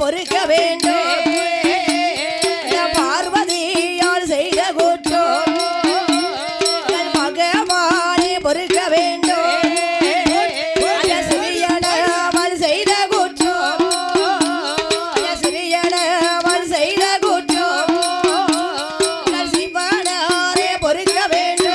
பொறுக்க வேண்டும். பார்வதியால் செய்த குற்றம் பகவானே பொறுக்க வேண்டும். சிறியனவள் செய்த குற்றம் சிறியனவள் செய்த குற்றம் சிவனாரே பொறுக்க வேண்டும்.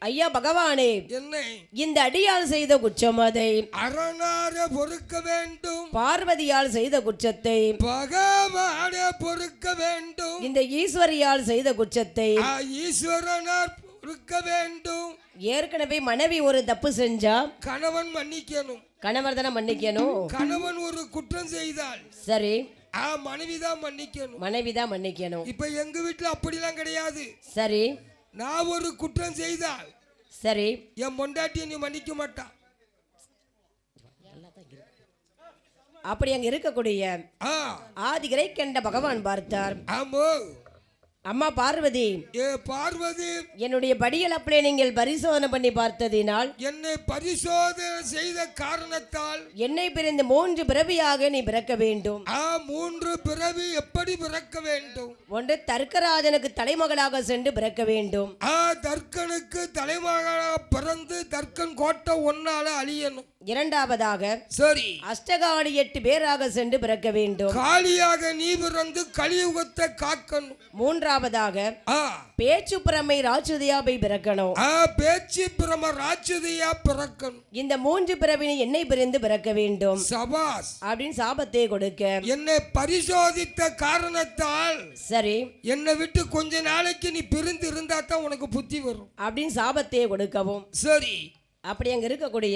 ஐயா பகவானே, இந்த அடியால் செய்த குற்றம் அதை அரணார பொறுக்க வேண்டும். பார்வதியால் செய்த குற்றத்தை பகவானே பொறுக்க வேண்டும். இந்த ஈஸ்வரியால் செய்த குற்றத்தை ஈஸ்வரனார் பொறுக்க வேண்டும். ஏற்கனவே மனைவி ஒரு தப்பு செஞ்சா கணவன் மன்னிக்கணும். கணவர் தானே மன்னிக்கணும். கணவன் ஒரு குற்றம் செய்தால் சரி மனைவிதான் மன்னிக்கணும். மனைவிதான் மன்னிக்கணும். இப்ப எங்க வீட்டுல அப்படிலாம் கிடையாது. சரி நான் ஒரு குற்றம் செய்தால் சரி என் பொண்டாட்டியை நீ மன்னிக்க மாட்டா. அப்படி அங்க இருக்கக்கூடிய ஆதிகரை கண்ட பகவான் பார்த்தார். ஆமோ அம்மா பார்வதி, பார்வதி, என்னுடைய படியல் அப்படியே நீங்கள் பரிசோதனை பண்ணி பார்த்ததினால், என்னை பரிசோதனை செய்த காரணத்தால் என்னை பிறந்து 3 பிறவியாக நீ பிறக்க வேண்டும். 3 பிறவி எப்படி பிறக்க வேண்டும்? ஒன்று தர்க்கராஜனுக்கு தலைமகளாக சென்று பிறக்க வேண்டும். தர்க்கனுக்கு தலைமகளாக பிறந்து தர்க்கன் கோட்டை ஒன்னால அழியணும். இரண்டாவதாக சரி அஷ்டகாளி 8 பேராக சென்று பிறக்க வேண்டும். காளியாக நீ பிறந்து கலியுகத்தை காக்கணும். மூன்றாவதாக பேச்சு பிரமை ராட்சதியா போய் பிறக்கணும். பேச்சு பிரம ராட்சதியா பிறக்கணும். இந்த 3 பிறவினை என்னை பிரிந்து பிறக்க வேண்டும். சபாஸ் அப்படின்னு சாபத்தை கொடுக்க, என்னை பரிசோதித்த காரணத்தால் சரி என்னை விட்டு கொஞ்ச நாளைக்கு நீ பிரிந்து இருந்தா தான் உனக்கு புத்தி வரும் அப்படின்னு சாபத்தை கொடுக்கவும், சரி அப்படி அங்க இருக்கக்கூடிய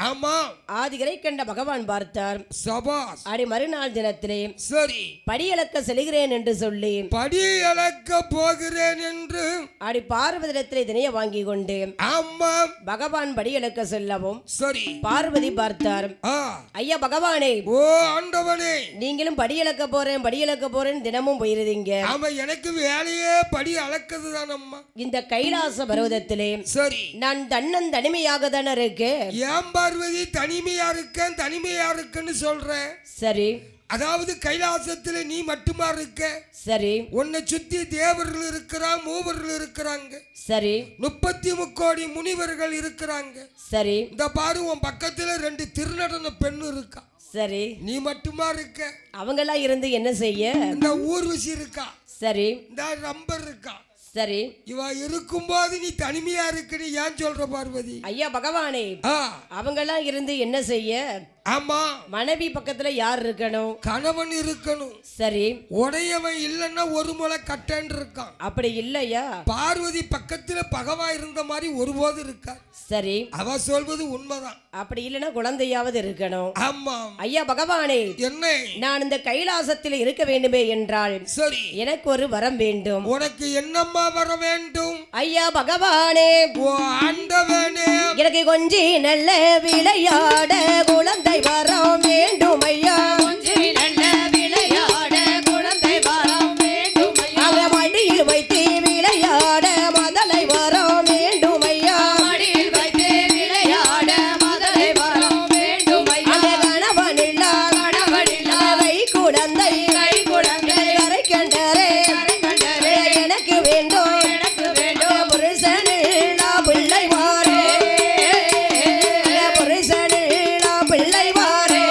ஆமா ஆதிகரை கண்ட பகவான் பார்த்தார். சபாஸ் அடி மறுநாள் தினத்திலே சரி படியளக்க செல்கிறேன் என்று சொல்லி படியளக்க போகிறேன் என்று அடி பார்வதிடத்திலே தினைய வாங்கி கொண்டு ஆமா பகவான் படியளக்க செல்லவும் சரி பார்வதி பார்த்தார். ஐயா பகவானே, ஓ ஆண்டவனே, நீங்களும் படியளக்க போறேன் தினமும் போயிருந்தீங்க. ஆமா, எனக்கு வேலையே படி அளக்குதுதான் அம்மா. இந்த கைலாச பர்வதத்திலே சரி நான் தனிமையாக தானே இருக்கு. ஏன் பார்வதி தனிமையா இருக்குன்னு சொல்றேன். சரி, அதாவது கைலாசத்துல நீ மட்டுமா இருக்க. சரி, உன்னை சுத்தி தேவர்கள் இருக்கிறாங்க, மூவர்கள் இருக்கிறாங்க. சரி, 33 கோடி முனிவர்கள் இருக்கிறாங்க. சரி, இந்த பாரு உன் பக்கத்துல 2 திருநடன பெண்ணு இருக்கா. சரி, நீ மட்டுமா இருக்க. அவங்கெல்லாம் இருந்து என்ன செய்ய? இந்த ஊர்வசி இருக்கா. சரி, இந்த ரம்பர் இருக்கா. சரி, இவ இருக்கும்போது நீ தனிமையா இருக்குன்னு ஏன் சொல்ற பார்வதி? ஐயா பகவானே, அவங்கெல்லாம் இருந்து என்ன செய்ய? ஆமா, மனைவி பக்கத்துல யார் இருக்கணும்? கணவன் இருக்கணும். சரி, உடையவன் இல்லன்னா ஒரு முளை கட்டன்னு இருக்கான். அப்படி இல்லையா? பார்வதி பக்கத்துல பகவா இருந்த மாதிரி ஒருபோது இருக்கா. சரி, அவ சொல்வது உண்மைதான். அப்படி இல்லைன்னா குழந்தையாவது இருக்கணும். ஆமா ஐயா பகவானே, என்ன நான் இந்த கைலாசத்தில் இருக்க வேண்டுமே என்றால் சரி எனக்கு ஒரு வரம் வேண்டும். உனக்கு என்னம்மா வர வேண்டும்? ஐயா பகவானே, ஓ ஆண்டவனே, எனக்கு கொஞ்சி நல்ல விளையாட குழந்தை வரம் வேண்டும் ஐயா. கொஞ்சி நல்ல விளையாட குழந்தை வரம் வேண்டும் ஐயா. மடியில் வைத்து விளையாட மதலை வரம் வேண்டும் ஐயா. மடியில் வைத்து விளையாட மதலை வரம் வேண்டும் ஐயா. கணவன் இல்லா கை குழந்தை கரை கண்டரே எனக்கு வேண்டும் புருஷனில்லா பிள்ளை வாரே புருஷனில்லா பிள்ளை வாரே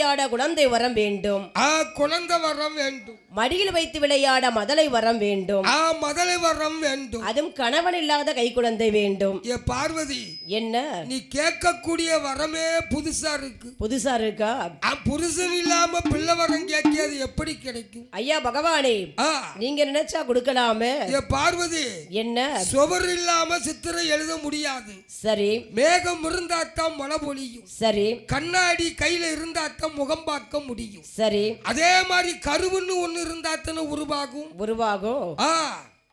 விளையாட குழந்தை வரம் வேண்டும். குழந்தை வரம் வேண்டும். மடியில் வைத்து விளையாட மதலை வரம் வேண்டும். மதலை வரம் வேண்டும். அதுவும் கணவன் இல்லாத கை குழந்தை வேண்டும். பார்வதி, என்ன நீ கேட்கக்கூடிய வரமே புதுசா இருக்கு. புதுசா இருக்கா? புருஷன் இல்லாம பிள்ளை வரம் கேட்கிறது எப்படி கிடைக்கும்? ஐயா பகவானே, நீங்க நினைச்சா கொடுக்கலாமே. பார்வதி, என்ன சுவர் இல்லாம சித்திரை எழுத முடியாது. சரி. மேகம் இருந்தாத்தான் மழை பொழியும். சரி. கண்ணாடி கையில இருந்தாத்தான் முகம் பார்க்க முடியும். சரி. அதே மாதிரி கருவுன்னு ஒண்ணு இருந்தாத்தானே உருவாகும்.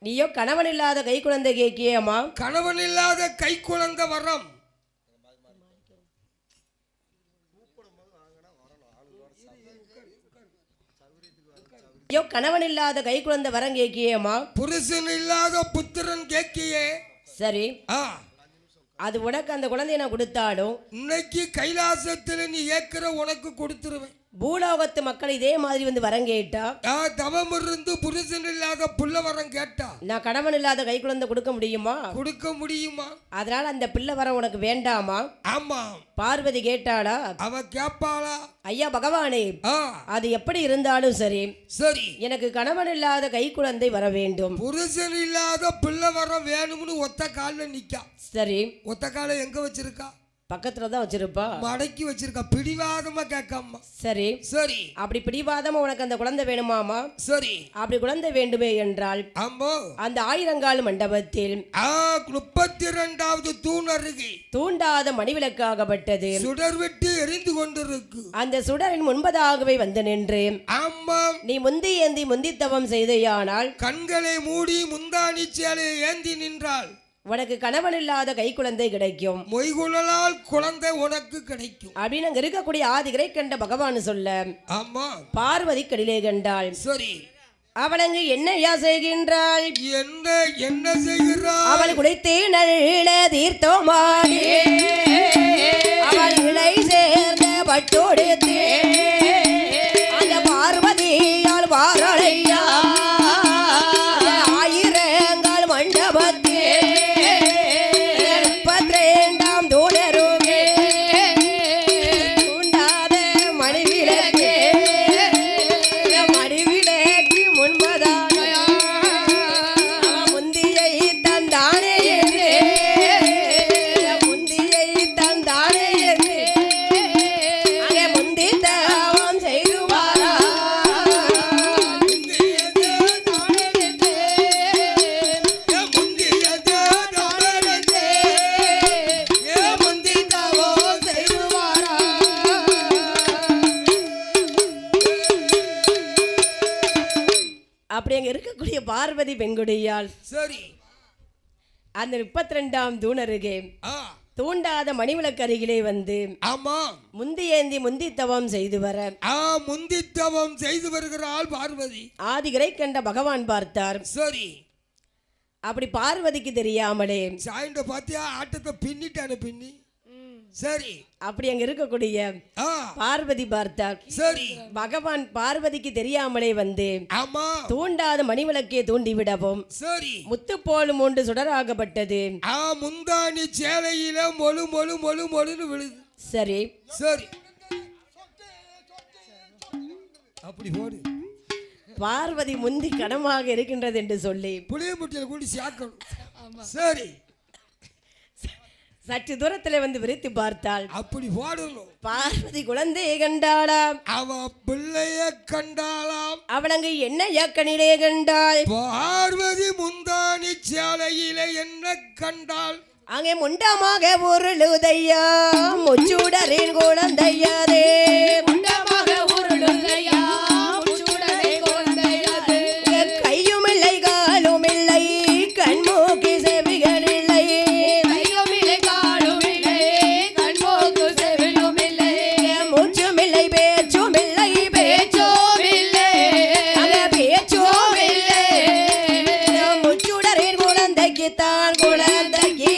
நீயோ கணவன் இல்லாத கை குழந்தை கேக்கியம்மா. கணவன் இல்லாத கை குழந்தை வரம். ஐயோ கணவன் இல்லாத கை குழந்தை வரம் கேக்கியம்மா. புருஷன் இல்லாத புத்திரன் கேக்கியே. சரி. அது உனக்கு அந்த குழந்தைய நான் கொடுத்தாலும் இன்னைக்கு கைலாசத்துல நீ ஏக்கிற உனக்கு கொடுத்துருவேன். பூலோகத்து மக்கள் இதே மாதிரி வந்து வரம் கேட்டா, தவம் இருந்து புருஷன் இல்லாத புள்ள வரம் கேட்டா, நான் கணவன் இல்லாத கை குழந்தை கொடுக்க முடியுமா? கொடுக்க முடியுமா? அதனால அந்த பிள்ளை வரம் உனக்கு வேண்டாமா? ஆமா. பார்வதி கேட்டாளா? அவ கேப்பாளா? ஐயா பகவானே, அது எப்படி இருந்தாலும் சரி, சரி, எனக்கு கணவன் இல்லாத கை குழந்தை வர வேண்டும். புருஷன் இல்லாத பிள்ளை வரம் வேணும்னு ஒத்த கால நிக்கா. சரி. ஒத்த கால எங்க வச்சிருக்கா? பக்கத்துல தான் வச்சிருப்பா. மடக்கி வச்சிருக்கா. பிடிவாதமா கேட்காம. சரி. சரி. அப்படி பிடிவாதமா உனக்கு அந்த குழந்தை வேணுமாமா? சரி. அப்படி குழந்தை வேண்டுமே என்றால் அந்த ஆயிரங்கால் மண்டபத்தில் 32வது தூண் அருகே தூண்டாத மணிவிளக்காகப்பட்டது சுடர் விட்டு எரிந்து கொண்டிருக்கு. அந்த சுடரின் முன்பதாகவே வந்து நின்று, நீ முந்தி ஏந்தி முந்தித்தவம் செய்தையானால் கண்களை மூடி முந்தானி சேலையை ஏந்தி நின்றாள். உனக்கு கணவன் இல்லாத கை குழந்தை கிடைக்கும். மொய்குழலால் குழந்தை உனக்கு கிடைக்கும் அப்படின்னு அங்க இருக்கக்கூடிய ஆதிகரை கண்ட பகவான் சொல்ல, ஆமா, பார்வதி கடிலே கண்டாள். சரி. அவளங்கு என்னையா செய்கின்றாள்? என்ன செய்கிறாள்? அவள் குடித்தே நல்ல தீர்த்தமாடி அவள் இலை சேர்ந்த பட்டோடுத்தே அந்த பார்வதியால் வாரளையா ஆயிரங்கால் மண்டபத்தே 32ஆம் தூணருகே தூண்டாத மணிவிளக்கே மணிவிளக்கு முன்பதாக முந்தியை தந்தானே முந்தியை தந்தானே அங்கே முந்தி தவம் செய்துவாரா அப்படி அங்க இருக்கக்கூடிய பார்வதி பெண்குடியால் சரி அந்த 32ஆம் தூணருகே தூண்டாத மணிவிளக்கு அருகிலே வந்து, ஆமா, முந்தி ஏந்தி முந்தி தவம் செய்து வர முந்தி தவம் செய்து வருகிறாள் பார்வதி. ஆதிகரை கண்ட பகவான் பார்த்தார். சரி. அப்படி பார்வதிக்கு தெரியாமலே சாயண்ட பாத்தியா ஆட்டத்தை பின்னிட்டான பின்னி. சரி. அப்படி அங்க இருக்கக்கூடிய பார்வதி பார்த்தார். சரி. பகவான் பார்வதிக்கு தெரியாமலே வந்து, ஆமா, தூண்டாத மணிவிளக்கே தூண்டி விடவும். சரி. முத்து போலும் ஒன்று சுடராகப்பட்டது. முந்தானி சேலையில மொழு மொழு மொழு மொழுன்னு விழுது. சரி. சரி. அப்படி போடு. பார்வதி முந்தி கனமாக இருக்கின்றது என்று சொல்லி புளிய முட்டியில் கூடி சாக்கணும். சரி. சற்று தூரத்தில் வந்து விரித்து பார்த்தாள். அப்படி போடணும். பார்வதி குழந்தையை கண்டாளாம். அவ பிள்ளைய கண்டாளாம். அவளங்கு என்ன ஏக்கனிலே கண்டாள்? பார்வதி முந்தானி சேலையிலே என்ன கண்டாள்? அங்கே முண்டமாக உருளுதையா முச்சுடரின் குழந்தையாதே முண்டமாக உருளுதையா முச்சுடரின் குழந்தையாதே கையும் இல்லை காலும் இல்லை கண்மூக்கி செவிகள் இல்லை கையும் இல்லை காலும் இல்லை கண்மூக்கு செவிலும் இல்லை மூச்சும் இல்லை பேச்சும் இல்லை பேச்சும் இல்லை அங்கே பேச்சும் இல்லை முச்சுடரின் குழந்தைக்கு தான் குழந்தைக்கு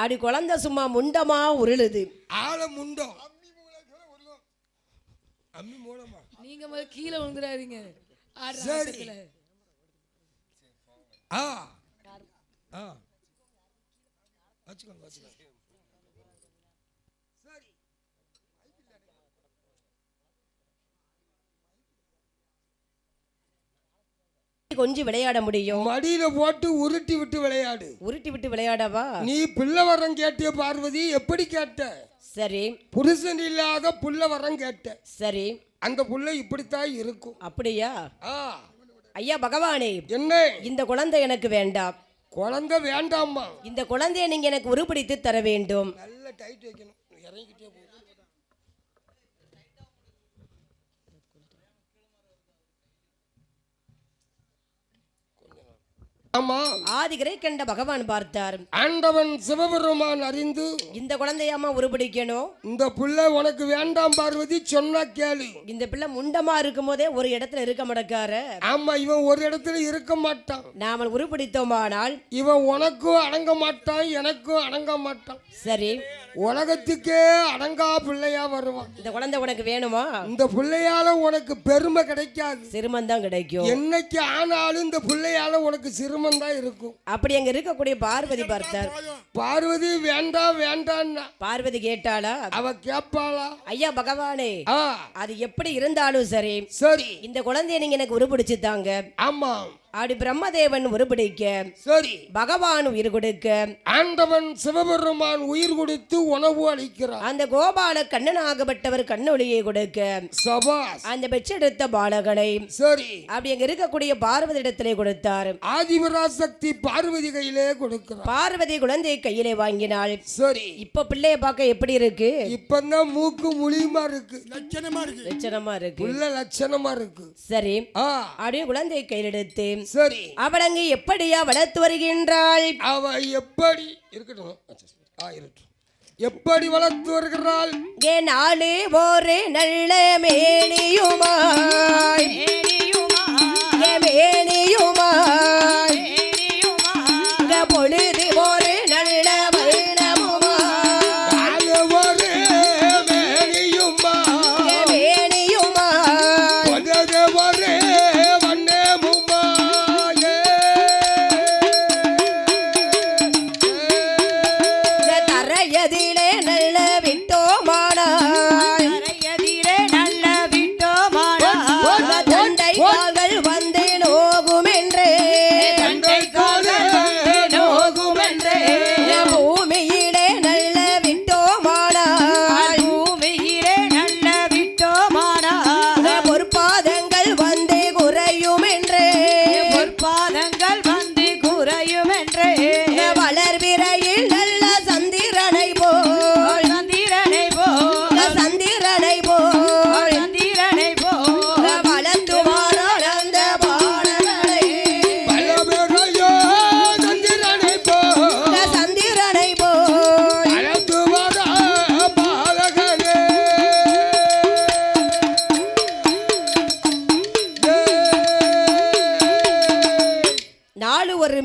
அப்படி குழந்தை சும்மா முண்டமா உருளுது. ஆள முண்டம் அம்மி மூலமா நீங்க முதல்ல கீழே விழுந்துடாதீங்க. சரி ஆ ஆ வச்சுக்கோங்க வச்சுக்கோங்க. சரி கொஞ்சம் விளையாட முடியும். மடியில போட்டு உருட்டி விட்டு விளையாடு. உருட்டி விட்டு விளையாடவா? நீ பிள்ளை வரம் கேட்டிய பார்வதி, எப்படி கேட்ட? சரி. புருஷன் இல்லாத புள்ள வரம் கேட்ட. சரி. அந்த புள்ள இப்படித்தான் இருக்கும். அப்படியா? ஐயா பகவானே, என்ன? இந்த குழந்தை எனக்கு வேண்டாம். குழந்தை வேண்டாமா? இந்த குழந்தையை நீங்க எனக்கு உருப்பிடித்து தர வேண்டும். நல்ல டைட் வைக்கணும். இறங்கிட்டே போ. ஆதிகரை கண்ட பகவான் பார்த்தார். ஆண்டவன் சிவபெருமான் அறிந்து இந்த குழந்தையாமா உருப்பிடிக்கணும். இந்த பிள்ளை உனக்கு வேண்டாம் பார்வதி, சொன்னா கேளு. இந்த பிள்ளை முண்டமா இருக்கும் போதே ஒரு இடத்துல இருக்க மாட்டாரு. ஆமா, இவன் ஒரு இடத்துல இருக்க மாட்டான். நாம உருப்பிடித்தோமானால் இவன் உனக்கும் அடங்க மாட்டான், எனக்கும் அடங்க மாட்டான். சரி. உலகத்துக்கே அடங்கா பிள்ளையா வருவான். இந்த குழந்தை உனக்கு வேணுமா? இந்த பிள்ளையால உனக்கு பெருமை கிடைக்காது, சிறுமம் தான் கிடைக்கும். என்னைக்கு ஆனாலும் இந்த பிள்ளையால உனக்கு சிறுமம் தான் இருக்கும். அப்படி அங்க இருக்கக்கூடிய பார்வதி பார்த்தார். பார்வதி வேண்டாம் வேண்டான்னா பார்வதி கேட்டாளா? அவ கேட்பாளா? ஐயா பகவானே, அது எப்படி இருந்தாலும் சரி சரி, இந்த குழந்தைய நீங்க எனக்கு உருப்பிடிச்சு தாங்க. ஆமா. அப்படி பிரம்மதேவன் உருப்பிடிக்க, சரி, பகவான் உயிர் கொடுக்க, ஆண்டவன் சிவபெருமான் உயிர் கொடுத்து உணவு அளிக்கிறார். அந்த கோபால கண்ணனாகப்பட்டவர் கண்ணொளியை கொடுக்க, சபாஸ், அந்த பெற்றெடுத்த பாலகனை சரி அப்படி அங்க இருக்கக்கூடிய பார்வதி இடத்திலே கொடுத்தார். ஆதிபராசக்தி பார்வதி கையிலே கொடுக்கிறார். பார்வதி குழந்தையை கையிலே வாங்கினாள். சரி, இப்ப பிள்ளைய பார்க்க எப்படி இருக்கு? இப்பதான் மூக்கு முழியுமா இருக்கு, லட்சணமா இருக்கு, உள்ள லட்சணமா இருக்கு. சரி, அப்படியே குழந்தையை கையில் எடுத்து, சரி, அவள் அங்கு எப்படியா வளர்த்து வருகின்றாள்? அவ எப்படி இருக்கட்டும், எப்படி வளர்த்து வருகிறாள்? நாளே ஒரு நல்ல மேனியுமாய் பொழுது ஒரு நல்ல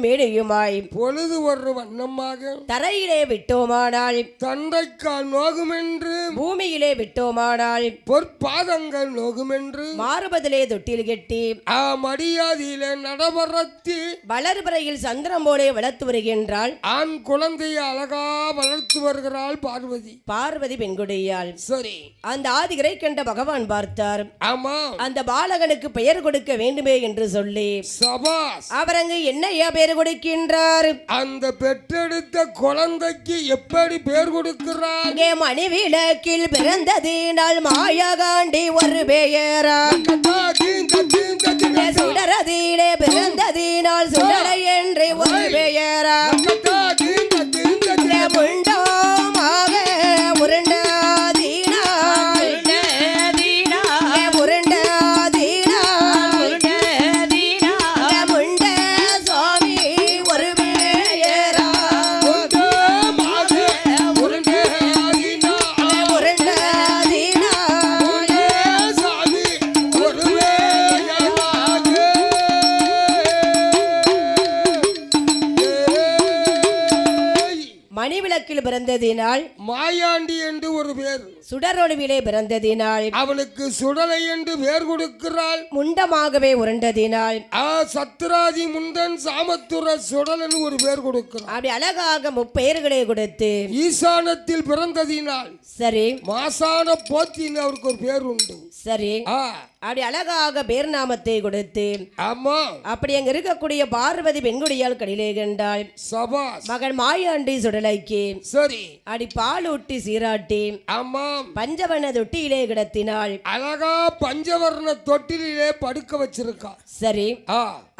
மேடையுமாய் பொழுது ஒரு வண்ணமாக தரையிலே விட்டோமானால் தண்டைக்கால் நோகுமென்று பூமியிலே விட்டோமானால் பொற்பாதங்கள் நோகுமென்று மாறுபதிலே தொட்டில் கெட்டி மடியாதியிலே நடவரத்தி வளர்பிறையில் சந்திரம் போலே வளர்த்து வருகின்றாள். ஆண் குழந்தையை அழகா வளர்த்து வருகிறாள் பார்வதி. பார்வதி பெண்குடியாள். சரி, அந்த ஆதிகரை கண்ட பகவான் பார்த்தார். ஆமா, அந்த பாலகனுக்கு பெயர் கொடுக்க வேண்டுமே என்று சொல்லி சபாஸ் அவர் அங்கு என்னையா பெயர் கொடுக்கின்றார்? அந்த பெற்றெடுத்த குழந்தைக்கு எப்படி பெயர் கொடுக்கிறார்? மணிவிளக்கில் பிறந்ததினால் மாயகாண்டி ஒரு பெயரா, சுடரதிலே பிறந்ததினால் சுடரை என்று ஒரு பெயரா, முண்டமாக உருண்டாதீனால் சுடரொளியில் பிறந்ததினால் மாயாண்டி என்று ஒரு பேர். சுடரொளிவிலே பிறந்ததினால் அவனுக்கு சுடலை என்று பேர் கொடுக்கிறாள். முண்டமாகவே உருண்டதினால் சத்ராதி முண்டன் சாமத்துர சுடலன் ஒரு பேர் கொடுக்கிறார். அப்படி அழகாக முப்பெயர்களை கொடுத்து ஈசானத்தில் பிறந்ததினால் சரி மாசான போத்தின்னு அவருக்கு ஒரு பேர் உண்டு. சரி அப்படி அழகாக பேர் நாமத்தை கொடுத்து ஆமா அப்படி அங்க இருக்கக்கூடிய பார்வதி பெண்குடியால் கடிலே கண்டாள். சபாஸ் மகன் மாயாண்டி சுடலைக்கு சரி அடி பாலூட்டி சீராட்டி ஆமா பஞ்சவர்ண தொட்டியிலே கிடத்தினாள். அழகா பஞ்சவர்ண தொட்டிலே படுக்க வச்சிருக்கா. சரி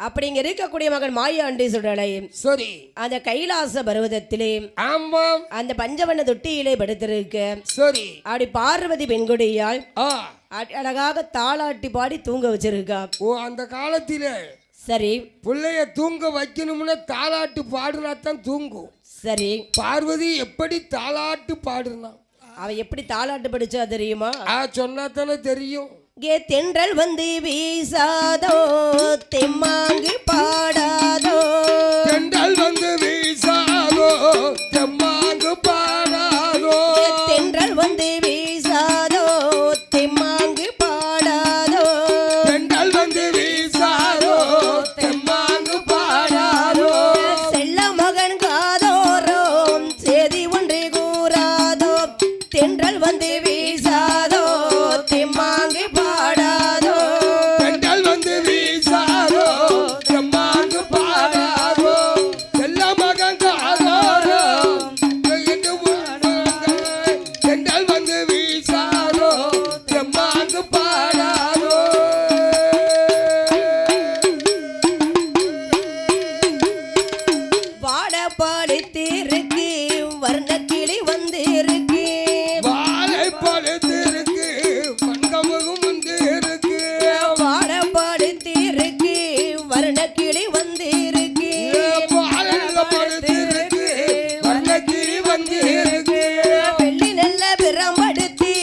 அப்படி இங்க இருக்கக்கூடிய மகன் மாயாண்டி சுடலை சரி அந்த கைலாச பருவதத்திலே ஆமா அந்த பஞ்சவர்ண தொட்டியிலே படுத்திருக்க சரி அப்படி பார்வதி பெண்குடியால் அழகாக தாளாட்டி பாடி தூங்க வச்சிருக்கா. ஓ அந்த காலத்திலே சரி பிள்ளைய தூங்க வைக்கணும்னா தாளாட்டு பாடுனா தான் தூங்கும். சரி பார்வதி எப்படி தாளாட்டு பாடுனா அவ எப்படி தாளாட்டு படிச்சா தெரியுமா? சொன்னா தானே தெரியும். தென்றல் வந்து வீசாதோ தெம்மாங்கு பாடாதோ தென்றல் வந்து வீசாதோ தெம்மாங்கு பாடாதோ தென்றல் வந்து வீசாதோ தெம்மாங்கு பாடாதோ தென்றல் வந்து வீசாதோ தெம்மாங்கு பாடாதோ செல்ல மகன் காதோரோ செய்தி ஒன்று கூறாதோ தென்றல் வந்து வீசாதோ தெம்மாங்கு பாடாதோ தென்றல் வந்து வீசாதோ தெம்மாங்கு பாடாதோ செல்ல மகன் காதோரோ தென்றல் வந்து வீசாதோ தெம்மாங்கு பாடாதோ வாட பாடித்திருக்கு வர்ணக்கிளி வந்து இருக்கு வாழை பழுத்திருக்கு பங்கமுகம் வந்து இருக்கு வாட பாடித்திருக்கு வர்ணக்கிளி வந்து இருக்கு வாழை பழுத்திருக்கு வண்ணக்கிளி வந்து இருக்கு வெள்ளி நல்ல பிரம்படுத்தி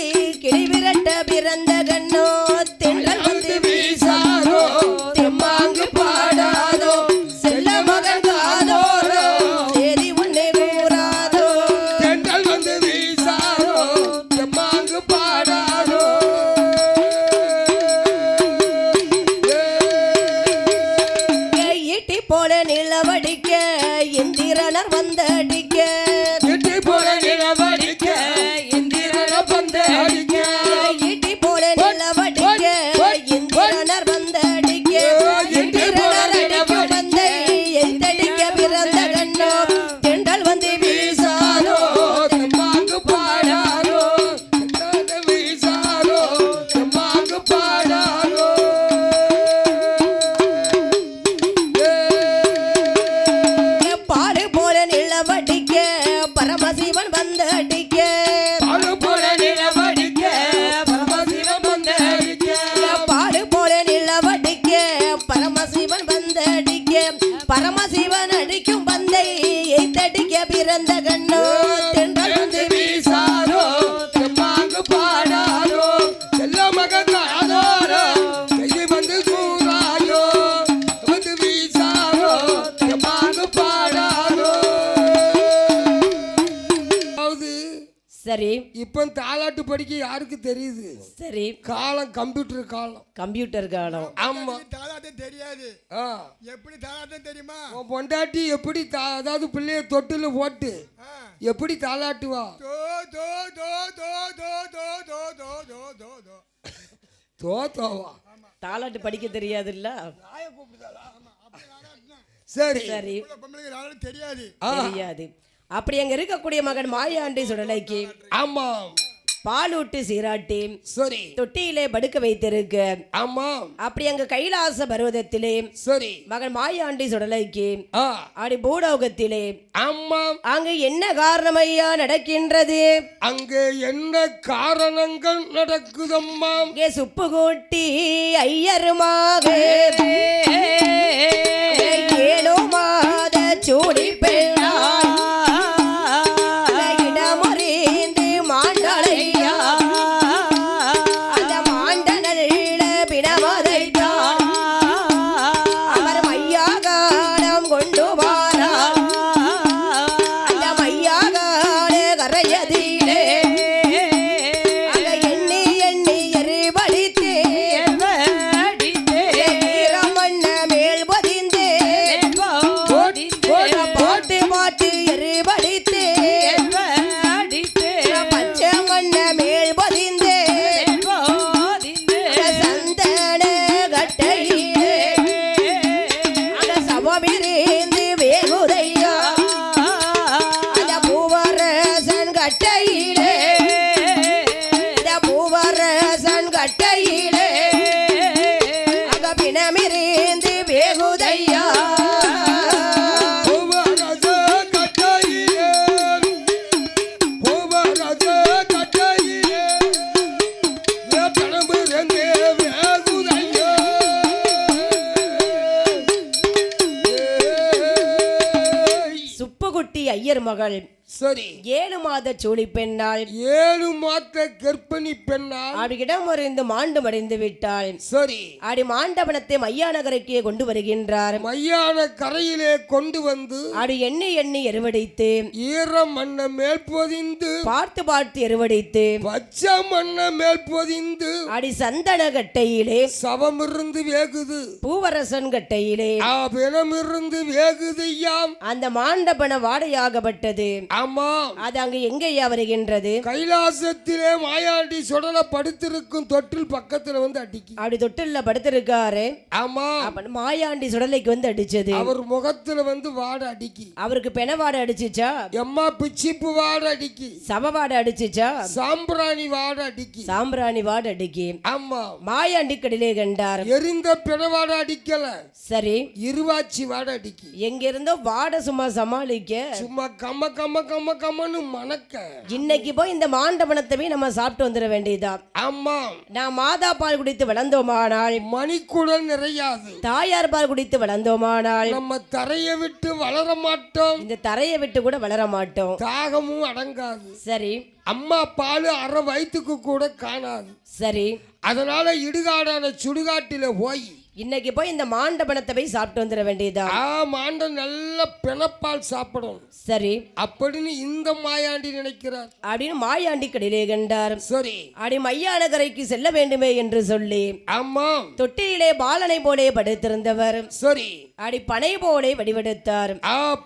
கிளி விரட்ட பிறந்த கண்ணோ தென்றல் வந்து வீசாதோ தெம்மாங்கு பாடாதோ செல்ல மகன் காதோரோ செய்தி ஒன்னே கூறாதோ தென்றல் வந்து வீசாதோ தெம்மாங்கு பாடாதோ ஈட்டி போல நிலவடிக்க இந்திரனர் வந்தடிக்க இட்டி போல நிலவடிக்க இந்திரன பந்து அடிக்க ஈட்டி போல நிலவடிக்க இந்திரனர் வந்தடிக்க இந்திரனர் அடிக்கும் வந்தை எந்தடிக்க பிறந்த கண்ணோ தென்றல் வந்து வீசாதோ தெம்மாங்கு பாடாதோ தென்றல் வீசாதோ தெம்மாங்கு பாடாதோ பாடு போல நிலவடிக்க பரமசிவன் வந்தடிக்க பாடு போல நிலவடிக்க பரமசிவன் வந்து அடிக்க பாடு போல நிலவடிக்க பரமசிவன் வந்தடிக்க பரமசிவன் அடிக்கும் பந்தை எய்தடிக்க பிறந்த கண்ணோ தென்றல் வந்து வீசாதோ தெம்மாங்கு பாடாதோ செல்ல மகன் காதோரோ கையை வந்து கூறாயோ வந்து வீசாதோ தெம்மாங்கு பாடாதோ சரி இப்ப தாலாட்டு படிக்க யாருக்கு தெரியுது? சரி காலம் கம்ப்யூட்டர் காலம். கம்ப்யூட்டர் காலம். ஆமா தாலாட்டம் தெரியாது. எப்படி தாலாட்டம் தெரியுமா? உன் பொண்டாட்டி எப்படி அதாவது பிள்ளைய தொட்டில போட்டு எப்படி தாலாட்டுவா? தோ தோ தோ தோ தோ தோ தோ தோ தோ தோ தோ தோத்தோவா? தாலாட்டு படிக்க தெரியாதுல்ல. சரி சரி பொம்பளைக்கு தாலாட்டம் தெரியாது. தெரியாது. அப்படி அங்க இருக்கக்கூடிய மகன் மாயாண்டி சுடலைக்கு ஆமா பாலூட்டு சீராட்டி சரி தொட்டியிலே படுக்க வைத்திருக்க. ஆமா அப்படி அங்க கைலாச பர்வதத்திலே சரி மகன் மாயாண்டி சுடலைக்கு அடி பூலோகத்திலே ஆமா அங்க என்ன காரணம் ஐயா நடக்கின்றது? அங்கே என்ன காரணங்கள் நடக்குதம்மா? இங்கே சுப்பு கூட்டி ஐயருமாக 7 மாத சூடி பெண்ணாய் இடமறிந்து மாண்டலையா அந்த மாண்டனல் பிணமதைத்தான் அவர் மையாகாலம் கொண்டு வாரா அந்த மையாகால ஐயர் மகள் சரி 7 மாத சூழி பெண்ணாள் 7 மாத கர்ப்பிணி பெண்ணால் அவரிடம் ஒரு மாண்டு மடைந்து விட்டாள். சரி அடி மாண்டவனத்தை மையா நகருக்கு கொண்டு வருகின்றார். மையான கரையிலே கொண்டு வந்து அடி எண்ணி எண்ணி எருவடித்து ஈர மண்ண மேல் பொதிந்து பார்த்து பார்த்து எருவடித்து பச்சை மண்ண மேல் பொதிந்து அடி சந்தன கட்டையிலே சவம் இருந்து வேகுது பூவரசன் கட்டையிலே பிணம் இருந்து வேகுது ஐயாம். அந்த மாண்டபன வாடையாகப்பட்டது. ஆமா அது அங்கு எங்கேயா வருகின்றது? கைலாசத்திலே மாயாண்டி சுடல படுத்திருக்கும் தொட்டில் பக்கத்துல வந்து அடிக்கி அப்படி தொட்டில்ல படுத்திருக்காரு. ஆமா அப்ப மாயாண்டி சுடலைக்கு வந்து அடிச்சது. அவர் முகத்துல வந்து வாட அடிக்கி அவருக்கு பெண வாடை அடிச்சுச்சா? எம்மா பிச்சிப்பு வாட அடிக்கி சவ வாடை அடிச்சுச்சா? சாம்பிராணி வாட அடிக்கி சாம்பிராணி வாடை அடிக்கி. ஆமா மாயாண்டி கடிலே கண்டார். எரிந்த பிண வாட அடிக்கல சரி இருவாச்சி வாட அடிக்கி. எங்க இருந்தோ வாடை சும்மா சமாளிக்க சும்மா கம்ம கம்ம கம்ம கம்மன்னு மணக்க. இன்னைக்கு போய் இந்த மாண்டபனத்தை நம்ம சாப்பிட்டு வந்துட வேண்டியதா? ஆமா நான் மாதா பால் குடித்து வளர்ந்தோமானால் மணிக்குடல் நிறையாது. தாயார் பால் குடித்து வளர்ந்தோமானால் நம்ம தரையை விட்டு வளர மாட்டோம். இந்த தரையை விட்டு கூட வளர மாட்டோம். தாகமும் அடங்காது. சரி அம்மா பால் அரை வயிற்றுக்கு கூட காணாது. சரி அதனால இடுகாடான சுடுகாட்டில போய் இன்னைக்கு போய் இந்த மாண்டபனத்தை போய் சாப்பிட்டு வந்துட வேண்டியதா? மாண்ட நல்ல பிணப்பால் சாப்பிடும். சரி அப்படின்னு இந்த மாயாண்டி நினைக்கிறார். அப்படின்னு மாயாண்டி கடிலே கண்டார். சரி அடி மையான கரைக்கு செல்ல வேண்டுமே என்று சொல்லி ஆமா தொட்டியிலே பாலனை போலே படுத்திருந்தவர் சரி அடி பனை போலே வடிவெடுத்தார்.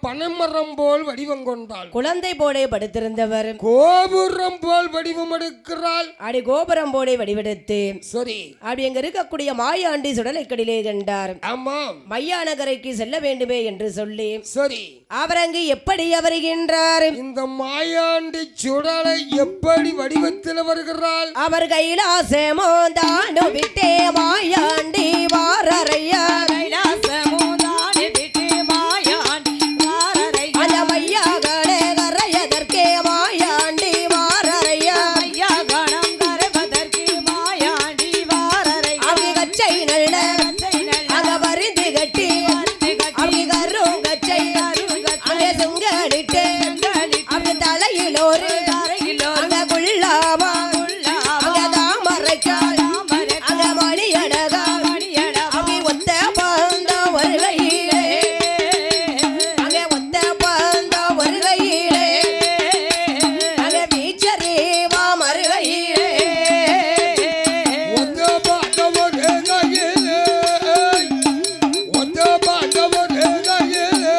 பனைமரம் போல் வடிவம் கொண்டாள். குழந்தை போலே படுத்திருந்தவர் கோபுரம் போல் வடிவம் எடுக்கிறாள். அடி கோபுரம் போலே வடிவெடுத்து சரி அப்படி எங்க இருக்கக்கூடிய மாயாண்டி சுடலை கடிலே கண்டார். ஆமா மையான கரைக்கு செல்ல வேண்டுமே என்று சொல்லி சரி அவர் அங்கு எப்படி வருகின்றார்? இந்த மாயாண்டி சுடலை எப்படி வடிவத்தில் வருகிறாள்? அவர் கைலாசமோ தானு விட்டே மாயாண்டி வாரறையா அந்த மையாகடே கரையதற்கே மாயாண்டி வாரறையா அவி கச்சை நல்ல அங்க வரிந்து கட்டி அவி கரும் கச்சை அங்கே சுங்கடிட்டு அவி தலையில் ஒரு அங்க குள்ளாமா அங்க தாமரைக்கால் அங்க மணியடகா அவி ஒத்த பாந்த வருகையிலே அங்க ஒத்த பாந்த வருகையிலே அங்க வீச்சரேவா மருகையிலே ஒத்த பாண்டவர் ஏகையிலே ஒத்த பாண்டவர் ஏகையிலே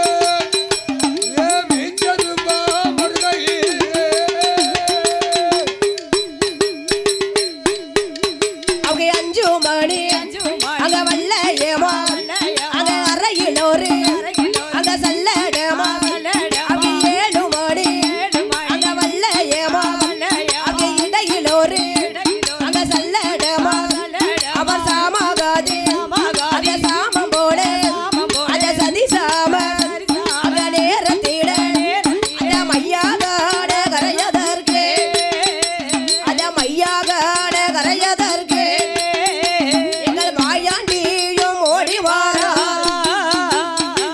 வீச்சருமா மருகையிலே அவங்க 5 மணி அங்க வல்லையமா அங்க அறையில் ஒரு அங்க சல்லடமா அவங்க 7 மணி அங்க வல்லையமா அங்க இடையில் ஒரு அங்க சல்லடமா அவர் சாமாகாது அங்க சாமம் போல அங்க சதி சாம அங்க நேரத்திட அங்க மையாகாட கரையதற்கு அங்க மையாகாட கரையதற்கு எங்கள் மாயாண்டியும் ஓடி வாரா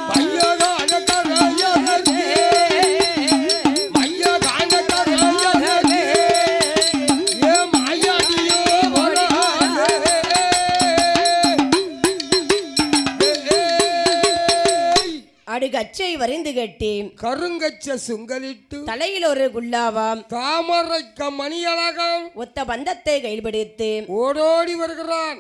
மையகான கரையதற்கு மையகான கரையதற்கு மாயாண்டியோ வராதே. அடி கச்சை வரிந்து கட்டி கருங்கச்ச சுங்கலிட்டு தலையில் ஒரு குல்லாவாம் தாமரைக்க மணியழகம் ஒத்த பந்தத்தை கையில் பிடித்து ஓடோடி வருகிறான்.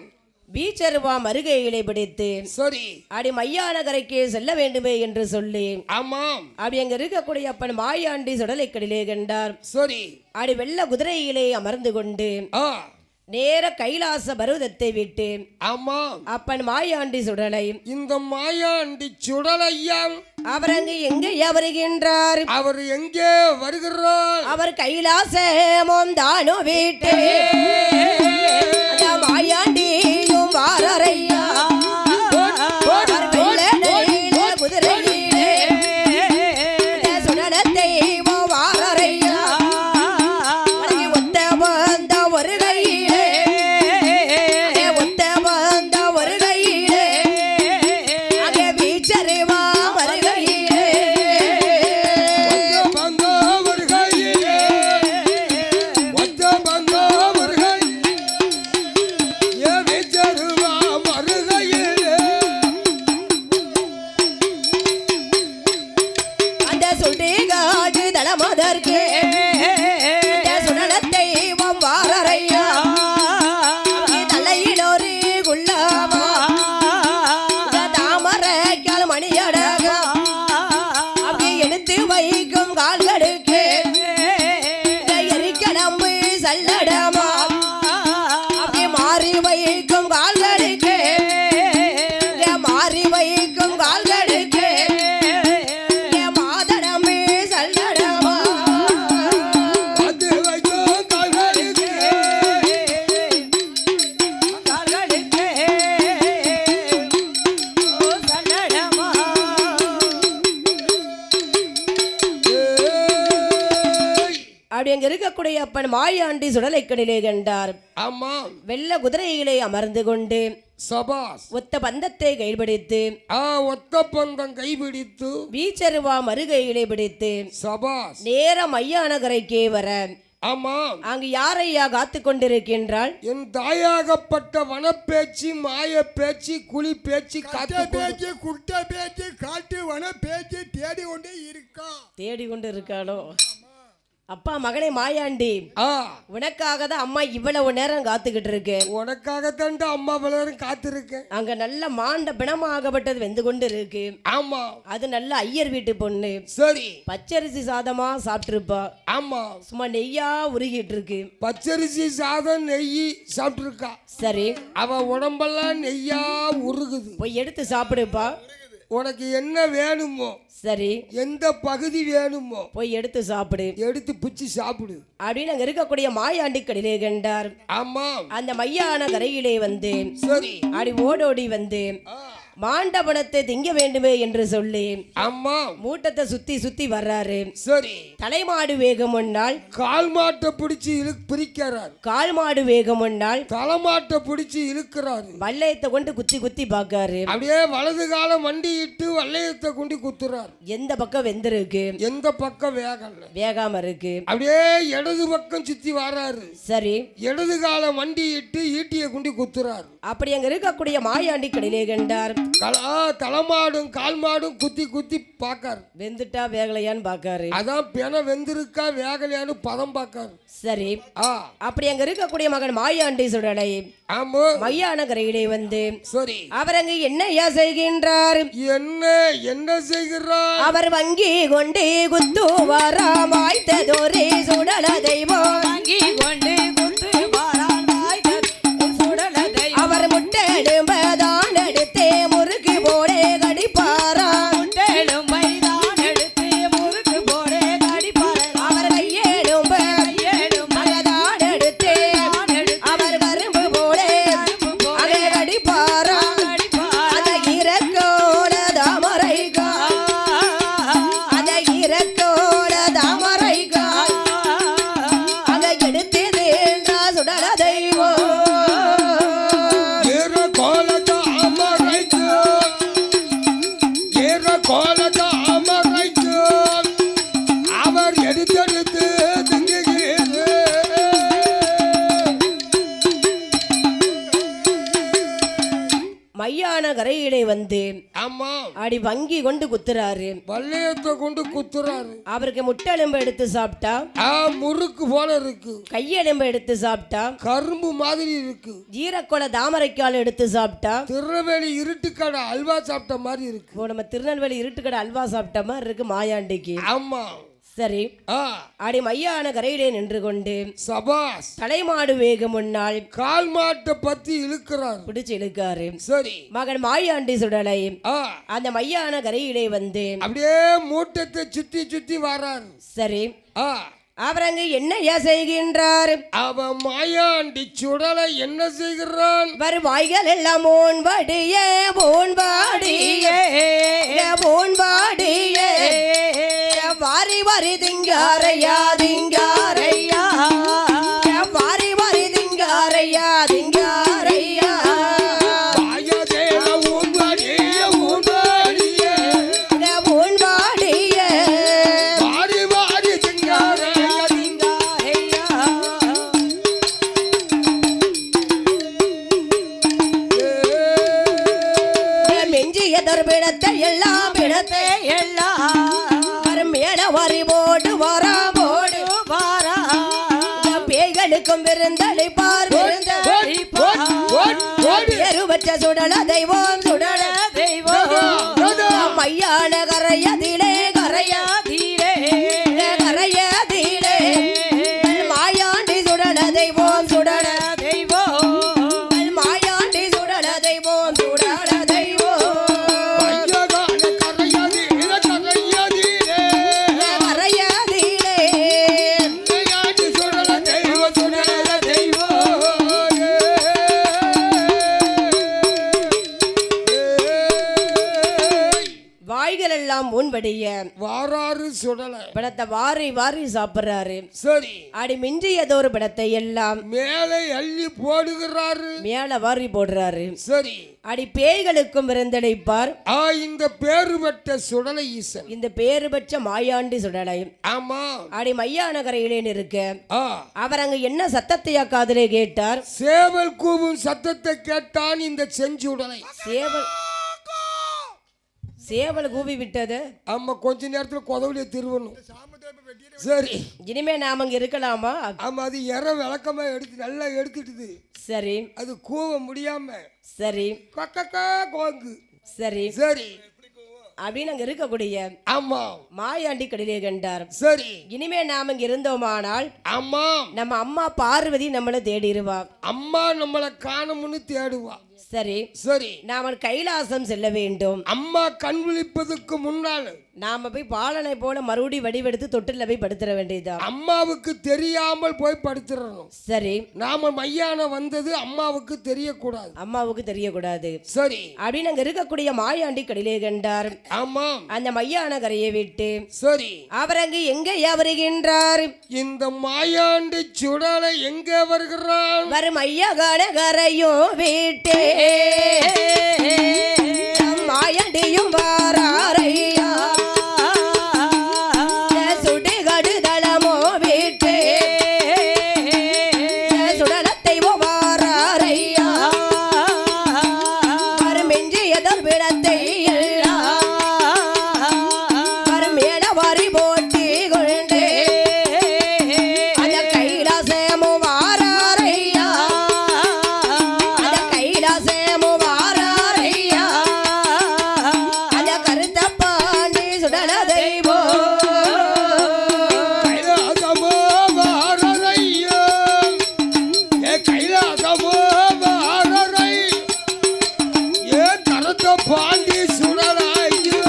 வீச்சருவா மருகையிலே பிடித்து சரி அடி மையான கரைக்கு செல்ல வேண்டுமே என்று சொல்லி ஆமாம் அப்படி அங்க இருக்கக்கூடிய அப்பன் மாயாண்டி சுடலைக்கடிலே கண்டார். சரி அடி வெள்ள குதிரையிலே அமர்ந்து கொண்டு நேர கைலாச பருவதத்தை விட்டு ஆமாம் அப்பன் மாயாண்டி சுடலை இந்த மாயாண்டி சுடலையம் அவர் அங்கு எங்கே வருகின்றார்? அவர் எங்கே வருகிறார்? அவர் கைலாசமும் தானோ வீட்டு அந்த மாயாண்டியும் வாரறையா அவர் வெள்ளடையிலே குதிரையிலே அந்த சுடலத்தை வாரறையா ஒத்த வந்த ஒரு கையிலே ஒத்த வந்த ஒரு கையிலே அங்கே வீச்சறிவா மருகையிலே அங்க இருக்கக்கூடிய அப்பன் மாயாண்டி சுடலைக்கடிலே கண்டார். ஆமா. வெள்ள குதிரையிலே அமர்ந்து கொண்டு சபாஸ். ஒத்த பந்தத்தை கைபிடித்து ஒத்த பந்தம் கைபிடித்து வீச்சருவா மறுகையிலே பிடித்து சபாஸ் நேரம் ஐயானகரைக்கே வர. ஆமா. அங்கு யாரையா காத்து கொண்டிருக்கின்றாள்? என் தாயாகப்பட்ட வனப்பேச்சு, மாய பேச்சு, குழி பேச்சு, காட்டு பேச்சு, குட்ட பேச்சு, காட்டு வன பேச்சு தேடி கொண்டே இருக்கா. தேடி கொண்டு இருக்காளோ? அப்பா மகனே மாயாண்டி, உனக்காக தான் அம்மா இவ்வளவு நேரம் காத்துக்கிட்டு இருக்கேன். உனக்காகத்தான் அம்மா வளரும் காத்திருக்கேன். அங்க நல்ல மாண்ட பிணமாகப்பட்டது வெந்து கொண்டு இருக்கு. ஆமா. அது நல்ல ஐயர் வீட்டு பொண்ணு. சரி. பச்சரிசி சாதமா சாப்பிட்டுருப்பா. ஆமா. சும்மா நெய்யா உருகிட்டு இருக்கு. பச்சரிசி சாதம் நெய் சாப்பிட்டுருக்கா. சரி. அவ உடம்பெல்லாம் நெய்யா உருகுது. போய் எடுத்து சாப்பிடுப்பா. உனக்கு என்ன வேணுமோ, சரி, எந்த பகுதி வேணுமோ போய் எடுத்து சாப்பிடு. எடுத்து பிச்சு சாப்பிடு அப்படின்னு அங்க இருக்கக்கூடிய மாயாண்டி கடிலே கண்டார். ஆமா. அந்த மையான கரையிலே வந்து சரி அடி ஓடோடி வந்து மாண்டபனத்தை திங்க வேண்டுமே என்று சொல்லி அம்மா மூட்டத்தை சுத்தி சுத்தி வர்றாரு. சரி. தலைமாடு வேகம் ஒன்னால் கால் மாட்டை பிடிச்சி பிரிக்கிறார். கால் மாடு வேகம் ஒன்னால் தலைமாட்டை பிடிச்சி இழுக்கிறாரு. வல்லையத்தை கொண்டு குத்தி குத்தி பாக்காரு. அப்படியே வலது காலம் வண்டி இட்டு வல்லையத்தை கொண்டு குத்துறாரு. எந்த பக்கம் வெந்திருக்கு, எந்த பக்கம் வேகாம இருக்கு. அப்படியே இடது பக்கம் சுத்தி வராரு. சரி. இடது காலம் வண்டி இட்டு ஈட்டியை கொண்டு குத்துறாரு. அப்படி அங்க இருக்கக்கூடிய மாயாண்டி கடிலே கண்டார். தலைமாடும் கால் மாடும் குத்தி குத்தி பாக்காரு. வெந்துட்டா வேகலையான்னு பாக்காரு. அதான் பெண வெந்திருக்கா வேகலையான்னு பதம் பாக்காரு. சரி. அப்படி அங்க இருக்கக்கூடிய மகன் மாயாண்டி சுடலை மையான கரையிலே வந்து சரி அவர் அங்கு என்ன செய்கின்றார்? என்ன செய்கிறார்? அவர் வங்கி கொண்டு குத்து வாராமாய்த்ததொரே சுடல தெய்வம் வங்கி கொண்டு குத்து வாராமாய்த்ததொரே சுடல தெய்வம் அவர் முட்டெலும்பதான் எடுத்தே முறுக்கு போடே கடிப்பாரா. முட்டெலும்பைதான் எடுத்தே முறுக்கு போடே கடிப்பாரா. அவர் கையெலும்ப மகதான் எடுத்தே அவர் கரும்பு போடே அதை கடிப்பாரா. அந்த இறக்கோட தாமரைகா, அந்த இறக்கோட தாமரைகா அங்க எடுத்து தேன்றா சுடல தெய்வம் அவர் எடுத்தெடுத்து மையான கரையிலே வந்து ஆமா அடி வங்கி கொண்டு குத்துறாரு. வல்லையத்தை கொண்டு குத்துறாரு. அவருக்கு முட்டெலும்பு எடுத்து சாப்பிட்டா முறுக்கு போல இருக்கு. கையெலும்பு எடுத்து சாப்பிட்டா கரும்பு மாதிரி இருக்கு. ஜீரக்கொலை தாமரைக்கால் எடுத்து சாப்பிட்டா திருநெல்வேலி இருட்டுக்கடை அல்வா சாப்பிட்ட மாதிரி இருக்கு. இப்போ நம்ம திருநெல்வேலி இருட்டுக்கடை அல்வா சாப்பிட்ட மாதிரி இருக்கு மாயாண்டிக்கு. ஆமா. சரி. அடி மையான கரையிலே நின்று கொண்டு சபாஸ் தலைமாடு வேகம் முன்னால் கால் மாட்டை பத்தி இழுக்கிறார். பிடிச்சு இழுக்காரு. சரி. மகன் மாயாண்டி சுடலை அந்த மையான கரையிலே வந்து அப்படியே மூட்டத்தை சுத்தி சுத்தி வராரு. சரி. அவர் அங்கு என்ன செய்கின்றார்? அவன் மாயாண்டி சுடலை என்ன செய்கிறான்? வருவாய்கள் எல்லாம் ஓன்பாடியே ஓன்பாடியே ஓன்பாடியே வாரி வாரி திங்காரையா திங்காரையா வாரி வாரி திங்காரையா திங்காரையா பிடத்தை எல்லாம் பிடத்தை எல்லாம் மேல வரி போடு வாரா போடு வாரா பேய்களுக்கும் விருந்தளிப்பார் எருவற்ற சுடல தெய்வம் சுடல தெய்வம் மையான கரையதிலே கரையாதீரே கரையாதீரே மாயாண்டி சுடல தெய்வம் சுடல தெய்வம் மாயாண்டி சுடல தெய்வம் சுடல தெய்வம் எல்லாம் முன்படிய வாராறு சுடலை படத்தை வாரி வாரி சாப்பிடுறாரு. சரி அடி மிஞ்சியதொரு படத்தை எல்லாம் மேலே அள்ளி போடுகிறாரு, மேல வாரி போடுறாரு. சரி அடி பேய்களுக்கும் விருந்தளிப்பார் இந்த பேரு பெற்ற சுடலை ஈசன், இந்த பேரு பெற்ற மாயாண்டி சுடலை. ஆமா அடி மையான கரையிலே இருக்க ஆ அவர் அங்க என்ன சத்தத்தையா காதிலே கேட்டார்? சேவல் கூவும் சத்தத்தை கேட்டான் இந்த செஞ்சுடலை. சேவல் கூவி விட்டது. ஆமா கொஞ்ச நேரத்துல கொதவுடைய திருவணும். சரி இனிமே நாம அங்க இருக்கலாமா? ஆமா அது இற விளக்கமா எடுத்து நல்லா எடுத்துட்டுது. சரி அது கூவ முடியாம சரி கக்கக்கா கோங்கு. சரி சரி அப்படின்னு அங்க இருக்கக்கூடிய ஆமா மாயாண்டி கடிலே கண்டார். சரி இனிமே நாம இங்க இருந்தோமானால் ஆமா நம்ம அம்மா பார்வதி நம்மளை தேடிடுவா. அம்மா நம்மளை காணும்னு தேடுவா. சரி சரி நாம கைலாசம் செல்ல வேண்டும். அம்மா கண் விழிப்பதற்கு முன்னால நாம போய் பாலனை போல மறுபடி வடிவெடுத்து தொட்டில போய் படுத்துற வேண்டியதுதான். அம்மாவுக்கு தெரியாமல் போய் படுத்துறணும். சரி நாம மையான வந்தது அம்மாவுக்கு தெரியக்கூடாது, அம்மாவுக்கு தெரியக்கூடாது. சரி அப்படின்னு அங்க இருக்கக்கூடிய மாயாண்டி கடிலே கண்டார். ஆமா அந்த மையான கரையை விட்டு சரி அவர் அங்கு எங்கேயா வருகின்றார்? இந்த மாயாண்டி சுடலை எங்கே வருகிறான்? வரும் ஐயகான கரையும் வீட்டே மாயாண்டியும் வாராரையா சுடுகடு தளமோ வீட்டே சுடலத்தை வாராரையா வரும் எஞ்சியதர் விடத்தை வரும் மேல வாரி போட்டி கொண்டே அந்த கைலாசமோ வாராரையா அந்த கைலாசமோ வாராரையா அந்த கருத்த பாண்டி சுடல தெய்வோ கைலாசமோ வாரரையோ, ஏ கைலாசமோ வாரரை, ஏ கருத்த பாண்டி சுடலையோ.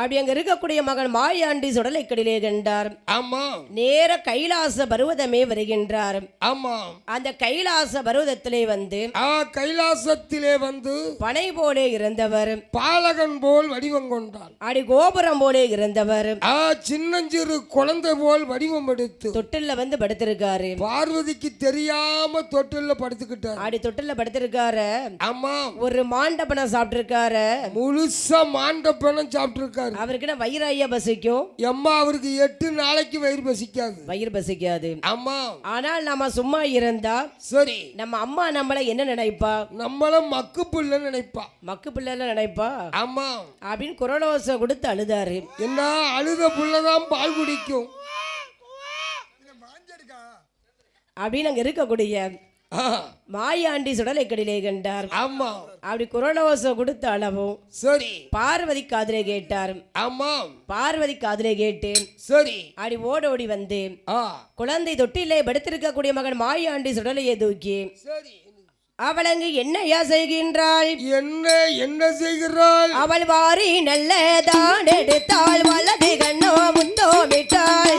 அப்படி அங்க இருக்கக்கூடிய மகன் மாயாண்டி சுடலை கடிலே கண்டார். ஆமா நேர கைலாச பருவதமே வருகின்றார். ஆமா அந்த கைலாச பருவதத்திலே வந்து கைலாசத்திலே வந்து பனை போலே இருந்தவர், பாலகன் போல் வடிவம் கொண்டான். அடி கோபுரம் போலே இருந்தவர் சின்னஞ்சிறு குழந்தை போல் வடிவம் எடுத்து தொட்டில்ல வந்து படுத்திருக்காரு. பார்வதிக்கு தெரியாம தொட்டில்ல படுத்துக்கிட்டார். அடி தொட்டில்ல படுத்திருக்காரு. ஆமா ஒரு மாண்டப்பனம் சாப்பிட்டிருக்காரு. முழுசா மாண்டப்பணம் சாப்பிட்டு இருக்காரு. அவருக்கு என்ன வயிறு ஐயா பசிக்கும்? எம்மா அவருக்கு 8 நாளைக்கு வயிறு பசிக்காது. வயிறு பசிக்காது. ஆமா ஆனால் நம்ம சும்மா இருந்தா சரி நம்ம அம்மா நம்மள என்ன நினைப்பா? நம்மள மக்கு புள்ள நினைப்பா. மக்கு பிள்ளைல நினைப்பா. ஆமா அப்படின்னு குரலோசை கொடுத்து அழுதாரு. என்ன அழுத புள்ளதான் பால் குடிக்கும் அப்படின்னு அங்க இருக்கக்கூடிய மாயாண்டி சுடலை கடிலே கண்டார். ஆமா அப்படி குரலோசை கொடுத்து அளவும் சரி பார்வதி காதிலே கேட்டார். ஆமா பார்வதி காதிலே கேட்டு சரி அடி ஓடோடி வந்து குழந்தை தொட்டிலே படுத்திருக்க கூடிய மகன் மாயாண்டி சுடலையை தூக்கி சரி அவள் அங்கு என்னையா செய்கின்றாள்? என்ன செய்கிறாள்? அவள் வாரி நல்லதான் எடுத்தாள், வலது கண்ணோ முத்தோமிட்டாள்.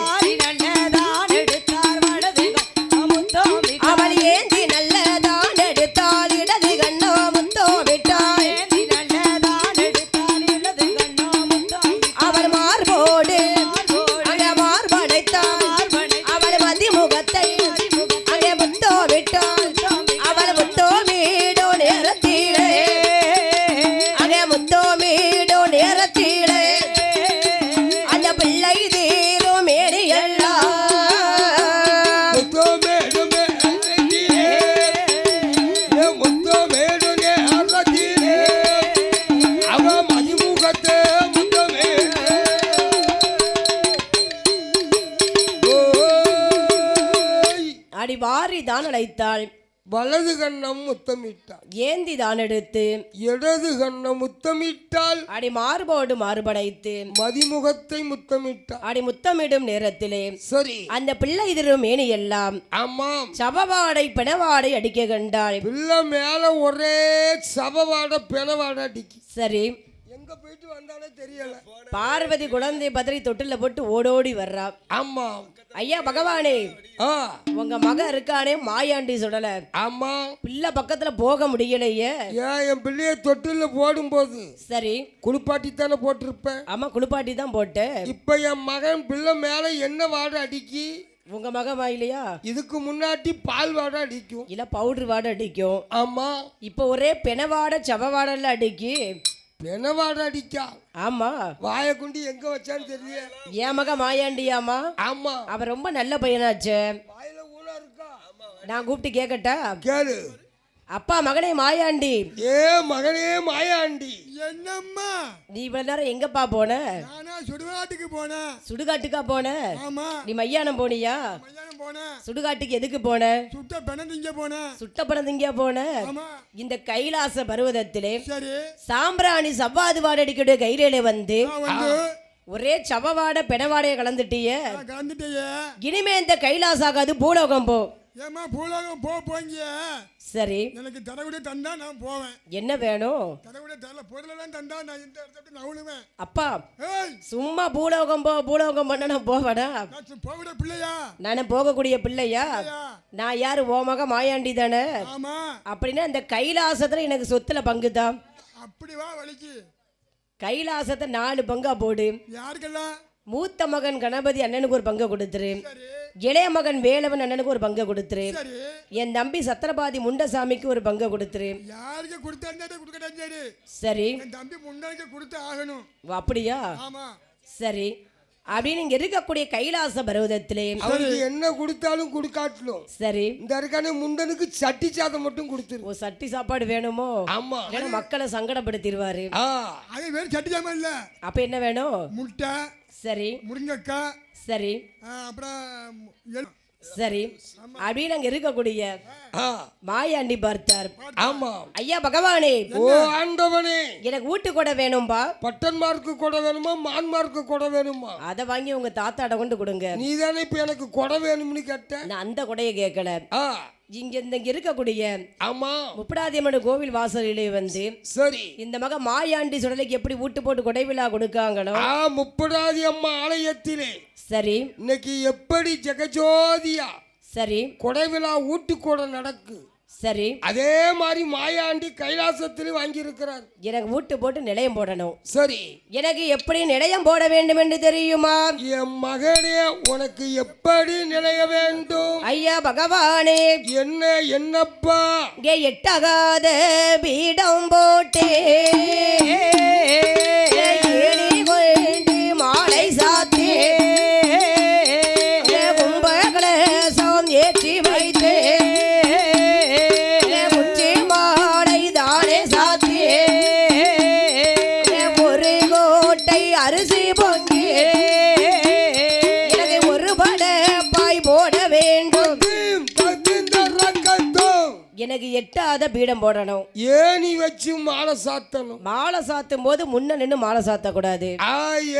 அவள் ஏந்தி நல்லதான் எடுத்தாள், இடது கண்ணோ முத்தோமிட்டாள். அவள் மார்போடு அங்கே மார்படைத்தாள், அவள் மதிமுகத்தை அங்கே முத்தோமிட்டாள். அவள் முத்தோமீடோ நேரத்திலே அங்கே முத்தோமீடோ நேரத்திலே அந்த பிள்ளை தீரும் மேடியெல்லாம் அடி வாரி தான் அழைத்தாள். வலது கண்ணம் முத்தமிட்டாள், ஏந்தி தான் எடுத்து இடது கண்ணம் முத்தமிட்டாள். அடி மார்போடு மார்படைத்து மதிமுகத்தை முத்தமிட்டாள். அடி முத்தமிடும் நேரத்திலே சரி அந்த பிள்ளை எதிரும் மேனி எல்லாம் ஆமாம் சபவாடை பிணவாடை அடிக்க கண்டாள். பிள்ளை மேல ஒரே சபவாட பிணவாட அடிக்கி. சரி எங்க எங்க போயிட்டு வந்தானே தெரியல. பார்வதி குழந்தை பத்திரி தொட்டில போட்டு ஓடோடி வர்றா. ஆமா ஐயா பகவானே, உங்க மகன் இருக்கானே மாயாண்டி சுடல. ஆமா. பிள்ளை பக்கத்துல போக முடியலையே. ஏன் என் பிள்ளைய தொட்டில போடும்போது சரி குளிப்பாட்டி தானே போட்டிருப்பேன். ஆமா குளிப்பாட்டி தான் போட்டேன். இப்ப என் மகன் பிள்ளை மேல என்ன வாடை அடிக்கி? உங்க மகன் வாயிலையா? இதுக்கு முன்னாடி பால் வாடை அடிக்கும், இல்ல பவுடர் வாடை அடிக்கும். ஆமா. இப்ப ஒரே பெணவாடை சவவாடெல்லாம் அடிக்கி. பெணவாடை அடிக்கா? ஆமா. வாயை கொண்டு எங்க வச்சான்னு தெரியல. என் மகன் மாயாண்டியாமா? ஆமா. அவன் ரொம்ப நல்ல பையனாச்சே. வாயில ஊனா இருக்கா? நான் கூப்பிட்டு கேட்கட்டா? கேளு. அப்பா மகனே மாயாண்டி. ஏ மகனே மாயாண்டி, என்னம்மா நீ இவ்வளவு நேரம் எங்கப்பா போன? நானா சுடுகாட்டுக்கு போனேன். சுடுகாட்டுக்கா போன? ஆமா நீ மையானம் போனியா? மத்தியானம் போனேன். சுடுகாட்டுக்கு எதுக்கு போன? சுட்ட பெணந்திங்க போனேன். சுட்டப்படம் திங்க போன? ஆமா இந்த கைலாச பருவதத்திலே சரி. சாம்பிராணி சவ்வாது வாடடிக்கக்கூடிய கையிலே வந்து நான் வந்து ஒரே சவவாட பெணவாடைய கலந்துட்டிய. கலந்துட்டேயே. இனிமே இந்த கைலாச ஆகாது பூலோகம் போ. ஏமா பூலோகம் போங்க. சரி எனக்கு தரவிட தந்தா நான் போவேன். என்ன வேணும்? தரவிட தரல பொருளெல்லாம் தந்தா நான் இந்த இடத்த விட்டு நவுளுவேன். அப்பா ஏய் சும்மா பூலோகம் போ பூலோகம் பண்ண நான் போவடா? நான் போவிட பிள்ளையா? நானே போகக்கூடிய பிள்ளையா? நான் யாரு? ஓ மக மாயாண்டி தானே. ஆமா. அப்படின்னா இந்த கைலாசத்துல எனக்கு சொத்துல பங்குதான். அப்படி வா வலிக்கு. கைலாசத்தை 4 பங்கா போடு. யாருக்கெல்லாம்? மூத்த மகன் கணபதி அண்ணனுக்கு ஒரு பங்கு கொடுத்துரு. சரி இளைய மகன் வேலவன் அண்ணனுக்கு ஒரு பங்கு கொடுத்துரு. சரி. என் தம்பி சத்திரபாதி முண்டசாமிக்கு ஒரு பங்கு கொடுத்துரு. யாருக்கு கொடுத்தா கொடுக்கட்டா சரி. சரி என் தம்பி முன்னாடி கொடுத்து ஆகணும். ஓ, அப்படியா? ஆமா சரி. அப்படின்னு இங்க இருக்கக்கூடிய கைலாச பருவதத்திலே அவருக்கு என்ன கொடுத்தாலும் கொடுக்காட்டலும் சரி இந்த இருக்கானே முண்டனுக்கு சட்டி சாதம் மட்டும் கொடுத்துரு. ஓ சட்டி சாப்பாடு வேணுமோ? ஆமா. ஏன்னா மக்களை சங்கடப்படுத்திடுவாரு. அது வேற சட்டி ஜாமான் இல்ல. அப்ப என்ன வேணும்? முட்டை, சரி முருங்கக்காய், சரி அப்புறம் சரி. அப்படின்னு அங்க இருக்கக்கூடிய மாயாண்டி பார்த்தார். ஆமா. ஐயா பகவானே, ஓ ஆண்டவனே, எனக்கு வீட்டு கொடை வேணும்பா. பட்டன்மார்க்கு கொடை வேணுமா மான்மார்க்கு கொடை வேணுமா? அதை வாங்கி உங்க தாத்தாட கொண்டு கொடுங்க. நீ தானே இப்ப எனக்கு கொடை வேணும்னு கேட்ட. நான் அந்த கொடையை கேட்கல. இங்க இருக்கக்கூடிய ஆமா முப்படாதியம்மன் கோவில் வாசலிலே வந்து சரி இந்த மக மாயாண்டி சுடலைக்கு எப்படி வீட்டு போட்டு கொடை விழா கொடுக்காங்களோ முப்படாதி அம்மா ஆலயத்திலே சரி இன்னைக்கு எப்படி ஜெகஜோதியா சரி கொடை விழா ஊட்டு கூட நடக்கு. சரி அதே மாதிரி மாயாண்டி கைலாசத்தில் வாங்கி இருக்கிறார். எனக்கு வீட்டு போட்டு நிலையம் போடணும். சரி எனக்கு எப்படி நிலையம் போட வேண்டும் என்று தெரியுமா? என் மகனே உனக்கு எப்படி நிலைய வேண்டும்? ஐயா பகவானே, என்ன என்னப்பா? இங்கே எட்டகாத பீடம் போட்டே ஏணி கொண்டு மாலை சாத்தே கும்பகலசம் ஏற்றி வைத்தே அரிசி பொங்கி எனக்கு ஒரு படப்பாய் போட வேண்டும். எனக்கு எட்டாத பீடம் போடணும். ஏணி வச்சு மாலை சாத்தணும். மாலை சாத்தும் போது முன்ன நின்று மாலை சாத்த கூடாது.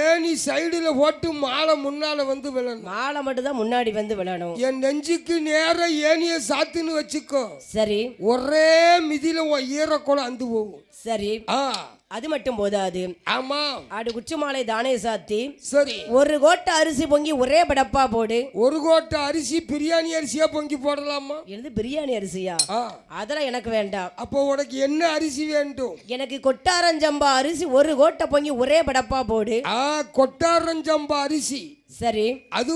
ஏணி சைடுல போட்டு மாலை முன்னால வந்து விழணும். மாலை மட்டும் தான் முன்னாடி வந்து விழணும். என் நெஞ்சுக்கு நேர ஏணிய சாத்துன்னு வச்சுக்கோ. சரி. ஒரே மிதியில ஈரக்குளம் அந்து போகும். சரி. அது மட்டும் போதாது. ஆமா. ஆடு குச்சி மாலை தானே சாத்தி சரி ஒரு கோட்டை அரிசி பொங்கி ஒரே படப்பா போடு. ஒரு கோட்டை அரிசி பிரியாணி அரிசியா பொங்கி போடலாமா? எழுது பிரியாணி அரிசியா? அதெல்லாம் எனக்கு வேண்டாம். அப்போ உனக்கு என்ன அரிசி வேண்டும்? எனக்கு கொட்டாரஞ்சம்பா அரிசி ஒரு கோட்டை பொங்கி ஒரே படப்பா போடு. கொட்டாரஞ்சம்பா அரிசி சரி. அது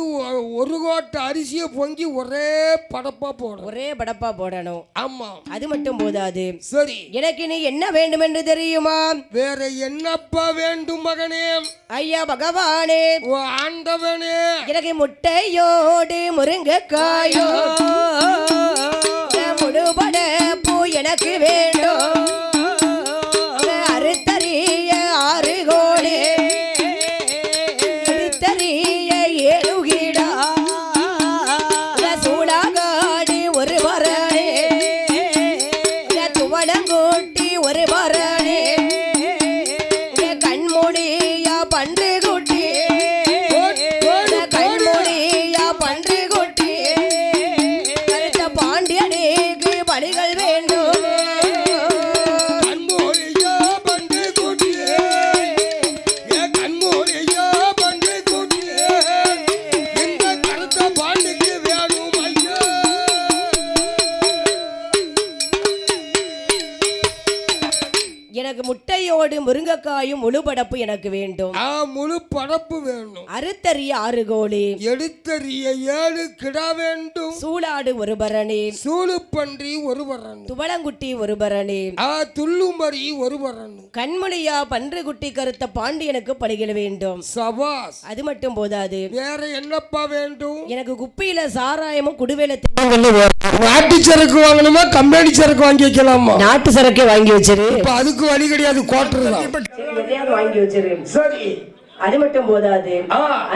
ஒரு கோட்டை அரிசியை பொங்கி ஒரே படப்பா போடணும். ஒரே படப்பா போடணும். ஆமா. அது மட்டும் போதாது. சரி. எனக்கு நீ என்ன வேண்டும் என்று தெரியுமா? வேற என்னப்பா வேண்டும் மகனே? ஐயா பகவானே, ஓ ஆண்டவனே, எனக்கு முட்டையோடு முருங்கைக்காயோ முழுபட பூ எனக்கு வேண்டும். அறுத்தறிய 6 கோடி சூடாகாடி ஒரு பரணி துவளங்கூட்டி ஒரு பரணி கண்மூடியா பன்று குட்டி கண்மூடியா பன்று குட்டி கருத்த பாண்டியனுக்கு பலிகள் வேண்டும். கண்மூடியா பன்று குட்டி எனக்கு முட்டையோடு முருங்கைக்காயும் முழுபடப்பு எனக்கு வேண்டும். முழு படப்பு வேணும். அறுத்தறிய 6 கோழி, எடுத்தறிய 7 கிடா வேண்டும். சூளாடு 1 பரணி, சூளுப்பன்றி 1 பரணி, துவளங்குட்டி 1 பரணி, துள்ளுமரி 1 பரணி, கண்மொழியா பன்று குட்டி கருத்த பாண்டியனுக்கு பலிகள் வேண்டும். சபாஸ். அது மட்டும் போதாது, வேற என்னப்பா வேண்டும்? எனக்கு குப்பியில சாராயமும் குடுவேல நாட்டு சரக்கு வாங்கணுமா கம்பெனி சரக்கு வாங்கி வைக்கலாமா? நாட்டு சரக்கே வாங்கி வச்சிரு. அதுக்கு வழி கிடையாது, கோட்டர் தான். எதையாவது வாங்கி வச்சிரு. சரி. அது மட்டும் போதாது,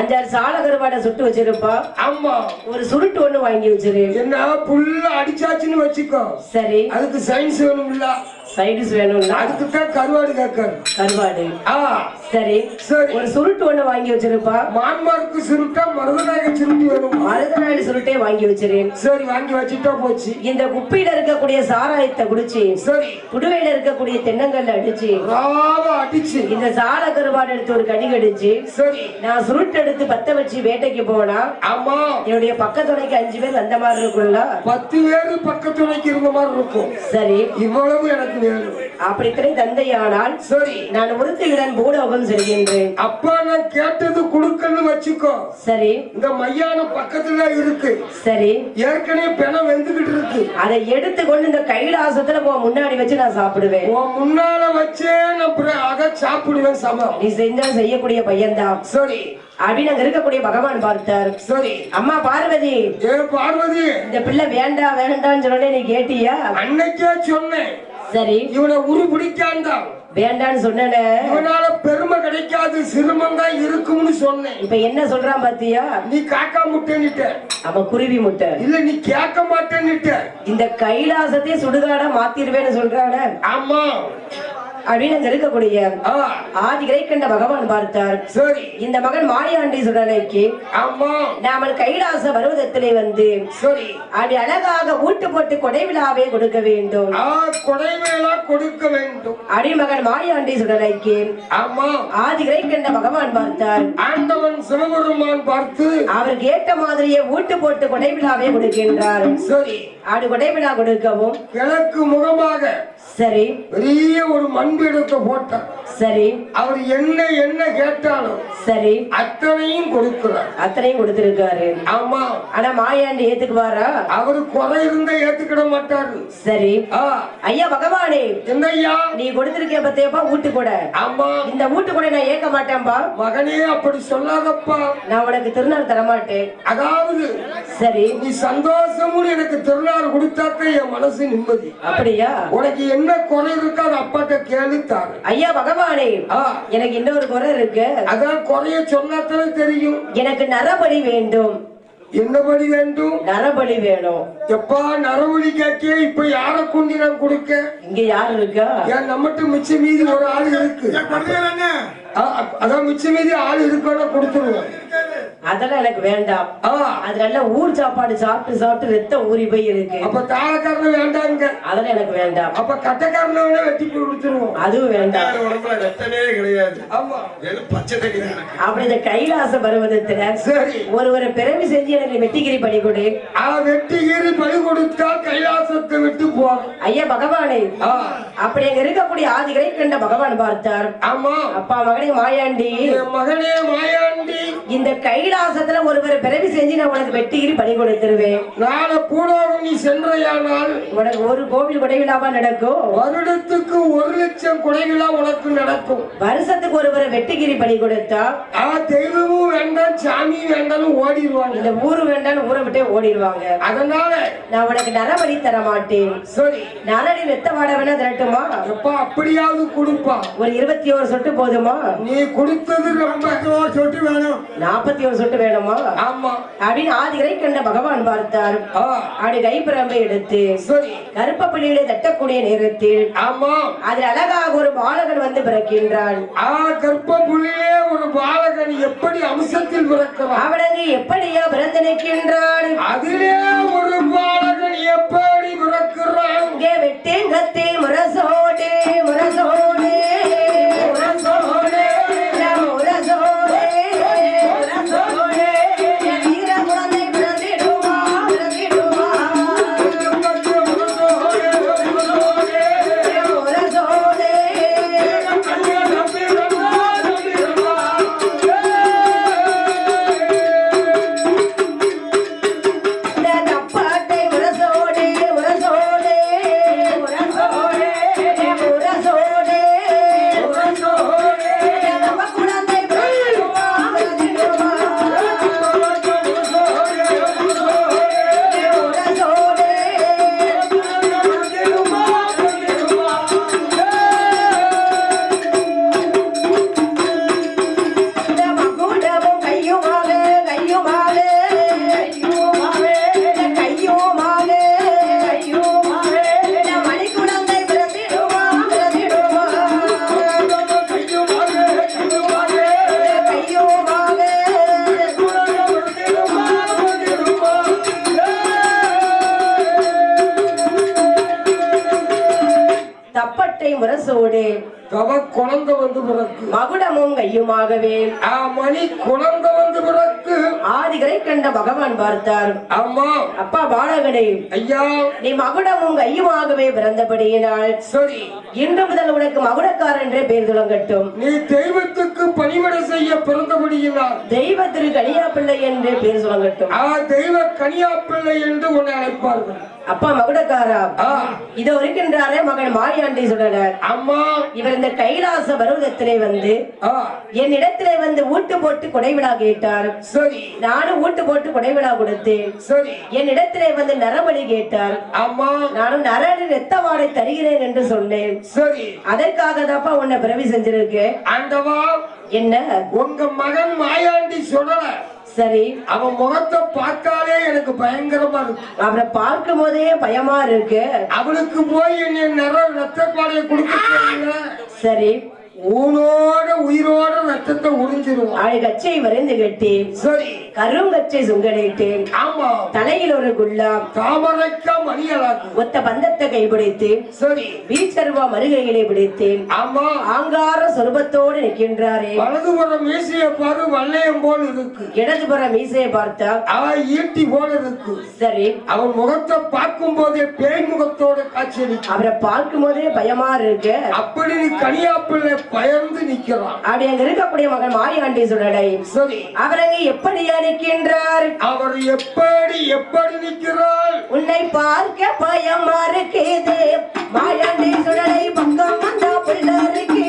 5-6 சால கருவாடை சுட்டு வச்சிருப்பா. ஆமா. ஒரு சுருட்டு ஒண்ணு வாங்கி வச்சிரு. என்ன புல்ல அடிச்சாச்சுன்னு வச்சுக்கோ. சரி. அதுக்கு சயின்ஸ் வேணும்ல, சைடிஸ் வேணும்ல, அதுக்கு தான் கருவாடு கேட்கறது. கருவாடு. சரி சரி. ஒரு சுருட்டு ஒண்ணு வாங்கி வச்சிருப்பா. மான்மார்க்கு சுருட்டா மருதநாயக சுருட்டு வேணும். மருதநாயக சுருட்டே வாங்கி வச்சிருக்கேன். சரி, வாங்கி வச்சுட்டா போச்சு. இந்த குப்பியில இருக்கக்கூடிய சாராயத்தை குடிச்சு, சரி, குடுவையில இருக்கக்கூடிய தென்னங்கல்ல அடிச்சு அடிச்சு இந்த சால கருவாடு எடுத்து ஒரு கடி கடிச்சு, சரி, நான் சுருட்டு எடுத்து பத்த வச்சு வேட்டைக்கு போனா, ஆமா, என்னுடைய பக்கத்துணைக்கு 5 பேர் அந்த மாதிரி இருக்கும்ல, 10 பேர் பக்கத்துணைக்கு இருந்த மாதிரி இருக்கும். சரி, இவ்வளவு எனக்கு வேணும். அப்படித்தனை தந்தையானால், சரி, நான் உறுதியுடன் பூலோகம் செல்கின்றேன். அப்பா நான் கேட்டது குடுக்கன்னு வச்சுக்கோ. சரி. இந்த மையானம் பக்கத்துல இருக்கு. சரி. ஏற்கனவே பெணம் வெந்துகிட்டு இருக்கு. அதை எடுத்து கொண்டு இந்த கைலாசத்துல முன்னாடி வச்சு நான் சாப்பிடுவேன். முன்னால வச்சே நான் அதை சாப்பிடுவேன். சமம் நீ செஞ்சா செய்யக்கூடிய பையன்தான். சரி. அப்படின்னு அங்க இருக்கக்கூடிய பகவான் பார்த்தார். சரி. அம்மா பார்வதி, பார்வதி, இந்த பிள்ளை வேண்டாம் வேண்டாம்னு சொன்னே நீ கேட்டியா? அன்னைக்கே சொன்னேன். சரி. இவனை உரு பிடிக்காண்டாம் வேண்டான்னு சொன்னேன். இவனால பெருமை கிடைக்காது, சிரமம் தான் இருக்கும்னு சொன்னேன். இப்ப என்ன சொல்றான் பாத்தியா? நீ காக்கா முட்டைன்னுட்ட. அவன் குருவி முட்டை. இல்ல, நீ கேட்க மாட்டேன்னுட்ட. இந்த கைலாசத்தை சுடுகாடா மாத்திருவேன்னு சொல்றான. ஆமா. அப்படின்னு அங்க இருக்கக்கூடிய ஆதிகளை கண்ட பகவான் பார்த்தார். சரி. இந்த மகன் மாயாண்டி சுடலைக்கு, ஆமா, நாமல் கைலாச பருவதத்திலே வந்து, சரி, அப்படி அழகாக ஊட்டு போட்டு கொடை விழாவே கொடுக்க வேண்டும். கொடை விழா கொடுக்க வேண்டும். அடி மகன் மாயாண்டி சுடலைக்கு, ஆமா, ஆதிகளை கண்ட பகவான் பார்த்தார். ஆண்டவன் சிவபெருமான் பார்த்து அவருக்கு ஏற்ற மாதிரியே ஊட்டு போட்டு கொடை விழாவே கொடுக்கின்றார். சரி. அப்படி கொடை விழா கொடுக்கவும் கிழக்கு முகமாக, சரி, பெரிய ஒரு மண்பீடத்தை போட்டார். சரி. அவர் என்ன கேட்டாலும், சரி, அத்தனையும் கொடுக்கிறார். அத்தனையும் கொடுத்திருக்காரு. ஆமா. ஆனா மாயாண்டி ஏத்துக்குவாரா? அவரு குறை இருந்தா ஏத்துக்கிட மாட்டாரு. சரி. ஐயா பகவானே, என்னையா நீ கொடுத்திருக்க பத்தியப்பா ஊட்டு கூட. ஆமா. இந்த ஊட்டு கூட நான் ஏற்க மாட்டேன்பா. மகனே அப்படி சொல்லாதப்பா, நான் உனக்கு திருநாள் தரமாட்டேன். அதாவது, சரி, நீ சந்தோஷமும் எனக்கு திருநாள் கொடுத்தாக்க என் மனசு நிம்மதி. அப்படியா? உனக்கு என்ன குறை இருக்கா அப்பாட்ட கேளுத்தாரு. ஐயா பகவானே, எனக்கு இன்னொரு குறை இருக்கு. அதான் குறைய சொன்னாத்தானே தெரியும். எனக்கு நரபலி வேண்டும். என்ன பலி வேண்டும்? நரபலி வேணும். எப்பா நரபலி கேட்க இப்ப யார கொண்டு நான் கொடுக்க? இங்க யாரு இருக்கா? ஏன் நம்மட்டு மிச்ச மீதி ஒரு ஆள் இருக்கு. அதான் மிச்ச மீதி ஆள் இருக்கா கொடுத்துருவோம். அதெல்லாம் எனக்கு வேண்டாம். அது நல்ல ஊர் சாப்பாடு சாப்பிட்டு சாப்பிட்டு ரத்தம் ஊறி போய் இருக்கு. அப்ப தாளக்காரன் வேண்டாங்க. அதெல்லாம் எனக்கு வேண்டாம். அப்ப கட்டக்காரன வெட்டி கொடுத்துருவோம். அதுவும் வேண்டாம். உடம்புல ரத்தமே கிடையாது. ஆமா, பச்சை தண்ணி. அப்படி இந்த கைலாச பருவதத்துல, சரி, ஒரு பிறவி செஞ்சு எனக்கு வெட்டிகிரி பலி கொடு. வெட்டிகிரி பலி கொடுத்தா கைலாசத்தை விட்டு போறோம். ஐயா பகவானே, அப்படி அங்க இருக்கக்கூடிய ஆதிகளை கண்ட பகவான் பார்த்தார். ஆமா. அப்பா மகனே மாயாண்டி, மகனே மாயாண்டி, இந்த கைலாசத்துல ஒருவர் பிறவி செஞ்சு நான் உனக்கு வெட்டிகிரி பலி கொடுத்துருவேன். நாளை பூலோகம் நீ சென்றையானால் உனக்கு ஒரு கோவில் கொடைவிழாவா நடக்கும். வருடத்துக்கு 1,00,000 கொடைவிழா உனக்கு நடக்கும். வருஷத்துக்கு ஒருவரை வெட்டிகிரி பலி கொடுத்தா தெய்வமும் வேண்டாம் சாமியும் வேண்டாம் ஓடிடுவாங்க. இந்த ஊரு வேண்டாம் ஊரை விட்டே ஓடிடுவாங்க. அதனால நான் உனக்கு நரபலி தர மாட்டேன். சரி. நரடி வெத்த வாட வேணா திரட்டுமா? எப்பா அப்படியாவது கொடுப்பா. ஒரு 21 சொட்டு போதுமா? நீ கொடுத்தது ரொம்ப சொட்டு வேணும். 41 சொட்டு வேணுமா? ஆமா. அப்படின்னு ஆதிகளை கண்ட பகவான் பார்த்தார். அப்படி கைப்பிரம்பை எடுத்து, சரி, கருப்ப பள்ளியிலே தட்டக்கூடிய நேரத்தில், ஆமா, அதில் அழகாக ஒரு பாலகன் வந்து பிறக்கின்றான். கருப்ப புள்ளியிலே ஒரு பாலகன் எப்படி அம்சத்தில் பிறக்கிறான்? அவனுக்கு எப்படியா பிறந்து நிற்கின்றான்? அதிலே ஒரு பாலகன் எப்படி பிறக்கிறான்? இங்கே வெட்டேங்கத்தே முரசோடே முரசோடே முரசோடே முரசோடே தப்பட்டை முரசோடு தவ குழந்தை வந்து பிறக்கு மகுடமும் கையுமாகவே மணி குழந்தை வந்து பிறக்கு ஆதிகரை கண்ட பகவான் பார்த்தார். அம்மா அப்பா பாலகனே, ஐயா நீ மகுடமும் கையுமாகவே பிறந்தபடியினால் சரி இன்று முதல் உனக்கு மகுடக்காரன் என்றே பேர் துலங்கட்டும். நீ தெய்வத்துக்கு பணிவிடை செய்ய பிறந்தபடியினால் தெய்வ திரு கனியா பிள்ளை என்று பேர் துலங்கட்டும். தெய்வ கனியா பிள்ளை என்று உன்னை அழைப்பார்கள். அப்பா மகுடக்காரா, இதோ இருக்கின்றாரே மகன் மாயாண்டி சுடனர். அம்மா இவர் இந்த கைலாச பருவத்திலே வந்து என் இடத்திலே வந்து ஊட்டு போட்டு கொடைவிழா கேட்டார். சரி நானும் ஊட்டு போட்டு கொடைவிழா கொடுத்தேன். சரி என் இடத்திலே வந்து நரபலி கேட்டார். அம்மா நானும் நரடி ரத்த வாடை தருகிறேன் என்று சொன்னேன். சரி அதற்காக தான்ப்பா உன்னை பிறவி செஞ்சிருக்கு. ஆண்டவா, என்ன உங்க மகன் மாயாண்டி சுடல. சரி, அவன் முகத்தை பார்த்தாலே எனக்கு பயங்கரமா இருக்கு. அவரை பார்க்கும் போதே பயமா இருக்கு. அவளுக்கு போய் என்ன ரத்த பாடையை கொடுக்க. சரி, ஊனோட உயிரோட ரத்தத்தை உறிஞ்சிருவோம். கச்சை வரைந்து கட்டி சரி கருங்கச்சை சுங்கடிட்டேன். ஆமா தலையில் ஒரு குல்லாம் தாமரைக்கா மணியலாக்கு ஒத்த பந்தத்தை கைப்பிடித்து சரி வீச்சருவா மருகையிலே பிடித்தேன். ஆமா ஆங்கார சொருபத்தோடு நிற்கின்றாரே. வலதுபுறம் மீசைய பாரு வல்லையம் போல் இருக்கு. இடதுபுற மீசையை பார்த்தா ஈட்டி போல இருக்கு. சரி, அவன் முகத்தை பார்க்கும் போதே பேய் முகத்தோட காட்சி அளிக்கும். அவரை பார்க்கும் போதே பயமா இருக்கு. அப்படி நீ கனியாப்பிள்ளை பயந்து நிக்கிறான். அப்படி அங்க இருக்கக்கூடிய மகன் மாயாண்டி சுடலை. சரி, அவர் அங்கே எப்படியா நிற்கின்றார்? அவர் எப்படி நிற்கிறார்? உன்னை பார்க்க பயமா இருக்குது. மாயாண்டி சுடலை பக்கம் வந்தா பிள்ளை இருக்குது.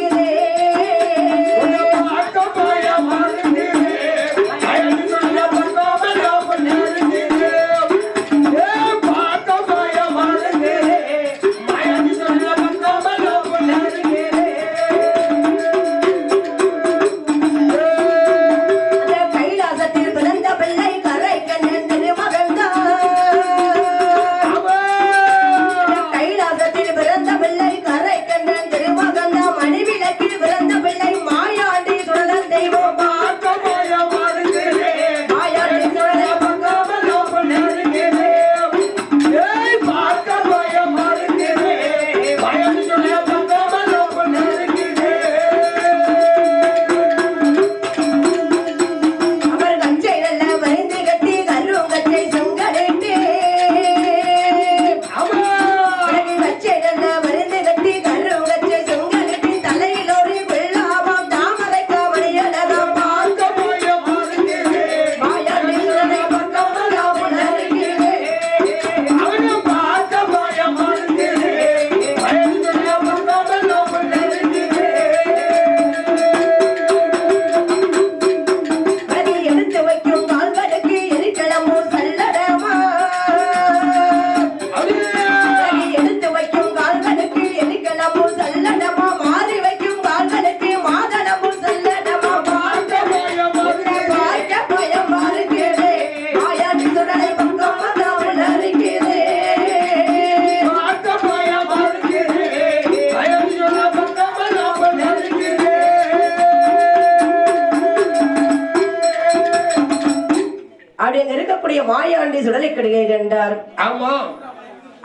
மாயாண்டி சுடலை கடுகை கண்டார். ஆமா,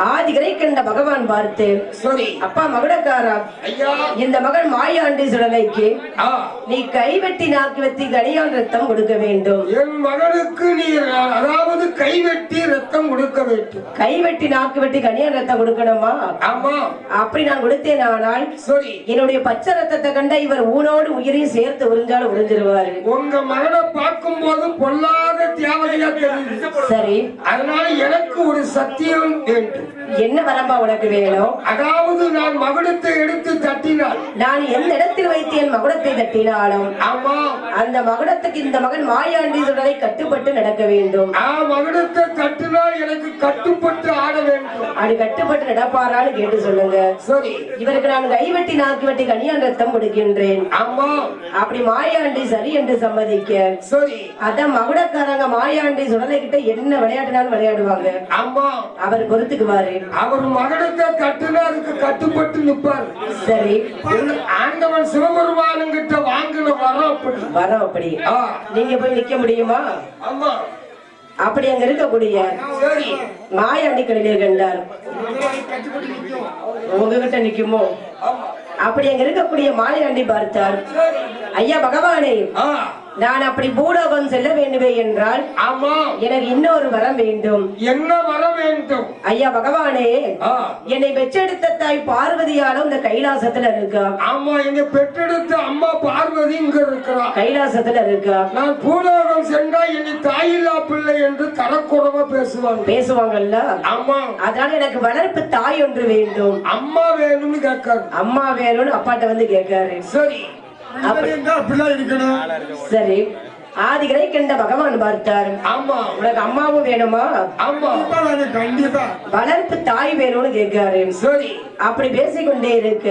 ஆதிகரை கண்ட பகவான் பார்த்து சரி அப்பா மகுடக்காரா, ஐயா இந்த மகன் மாயாண்டி சுடலைக்கு நீ கைவெட்டி நாக்கு வெட்டி கனியான் ரத்தம் கொடுக்க வேண்டும். என் மகனுக்கு நீ அதாவது கைவெட்டி ரத்தம் கொடுக்க வேண்டும். கைவெட்டி நாக்கு வெட்டி கனியான் ரத்தம் கொடுக்கணுமா? ஆமா. அப்படி நான் கொடுத்தேன். ஆனால் சரி, என்னுடைய பச்சை ரத்தத்தை கண்ட இவர் ஊனோடு உயிரையும் சேர்த்து உறிஞ்சாலும் உறிஞ்சிருவாரு. உங்க மகனை பார்க்கும் போது பொல்லாத தேவதையா தெரியுது. சரி, அதனால எனக்கு ஒரு சத்தியம் வேண்டும். என்ன வரம்பா உனக்கு வேணும்? அதாவது நான் மகுடத்தை எடுத்து தட்டினால், நான் எந்த இடத்தில் வைத்து என் மகுடத்தை தட்டினாலும் ஆமா அந்த மகுடத்துக்கு இந்த மகன் மாயாண்டி சுடலை கட்டுப்பட்டு நடக்க வேண்டும். மகுடத்தை தட்டினால் எனக்கு கட்டுப்பட்டு ஆட வேண்டும். அப்படி கட்டுப்பட்டு நடப்பாரான்னு கேட்டு சொல்லுங்க. சரி, இவருக்கு நான் கைவெட்டி நாக்கு வெட்டி கனியான் ரத்தம் கொடுக்கின்றேன். ஆமா. அப்படி மாயாண்டி சரி என்று சம்மதிக்க, சரி, அதான் மகுடக்காரங்க மாயாண்டி சுடலை கிட்ட என்ன விளையாடினாலும் விளையாடுவாங்க. ஆமா, அவர் பொறுத்துக்குவாரு. அவர் மகனத்தை கட்டுனா அதுக்கு கட்டுப்பட்டு நிற்பார். சரி, ஆண்டவன் சிவபெருமானுங்கிட்ட வாங்கின வரம் அப்படி. வரோம் அப்படி. நீங்க போய் நிக்க முடியுமா? ஆமா, அப்படி அங்க இருக்கக்கூடிய சரி மாயாண்டி கடையிலே கண்டார். உங்ககிட்ட நிக்குமோ? அப்படி அங்க இருக்கக்கூடிய மாயாண்டி பார்த்தார். ஐயா பகவானே, நான் அப்படி பூலோகம் செல்ல வேண்டுமே என்றால் ஆமா எனக்கு இன்னொரு வரம் வேண்டும். என்ன வர வேண்டும்? ஐயா பகவானே, என்னை பெற்றெடுத்த தாய் பார்வதியாலும் இந்த கைலாசத்துல இருக்கா. ஆமா, எங்க பெற்றெடுத்த அம்மா பார்வதி இங்க இருக்கிறா, கைலாசத்துல இருக்கா. நான் பூலோகம் சென்றா என்னை தாயில்லா பிள்ளை என்று தரக்குறவா பேசுவாங்கல்ல. ஆமா, அதனால எனக்கு வளர்ப்பு தாய் ஒன்று வேண்டும். அம்மா வேணும்னு கேட்காரு. அம்மா வேணும்னு அப்பாட்ட வந்து கேட்காரு. சரி பிள்ளை இருக்கணும். சரி, ஆதிகளை கண்ட பகவான் பார்த்தார். ஆமா, உனக்கு அம்மாவும் வேணுமா? ஆமா, கண்டிப்பா வளர்ப்பு தாய் வேணும்னு கேட்காரு. சரி, அப்படி பேசிக்கொண்டே இருக்க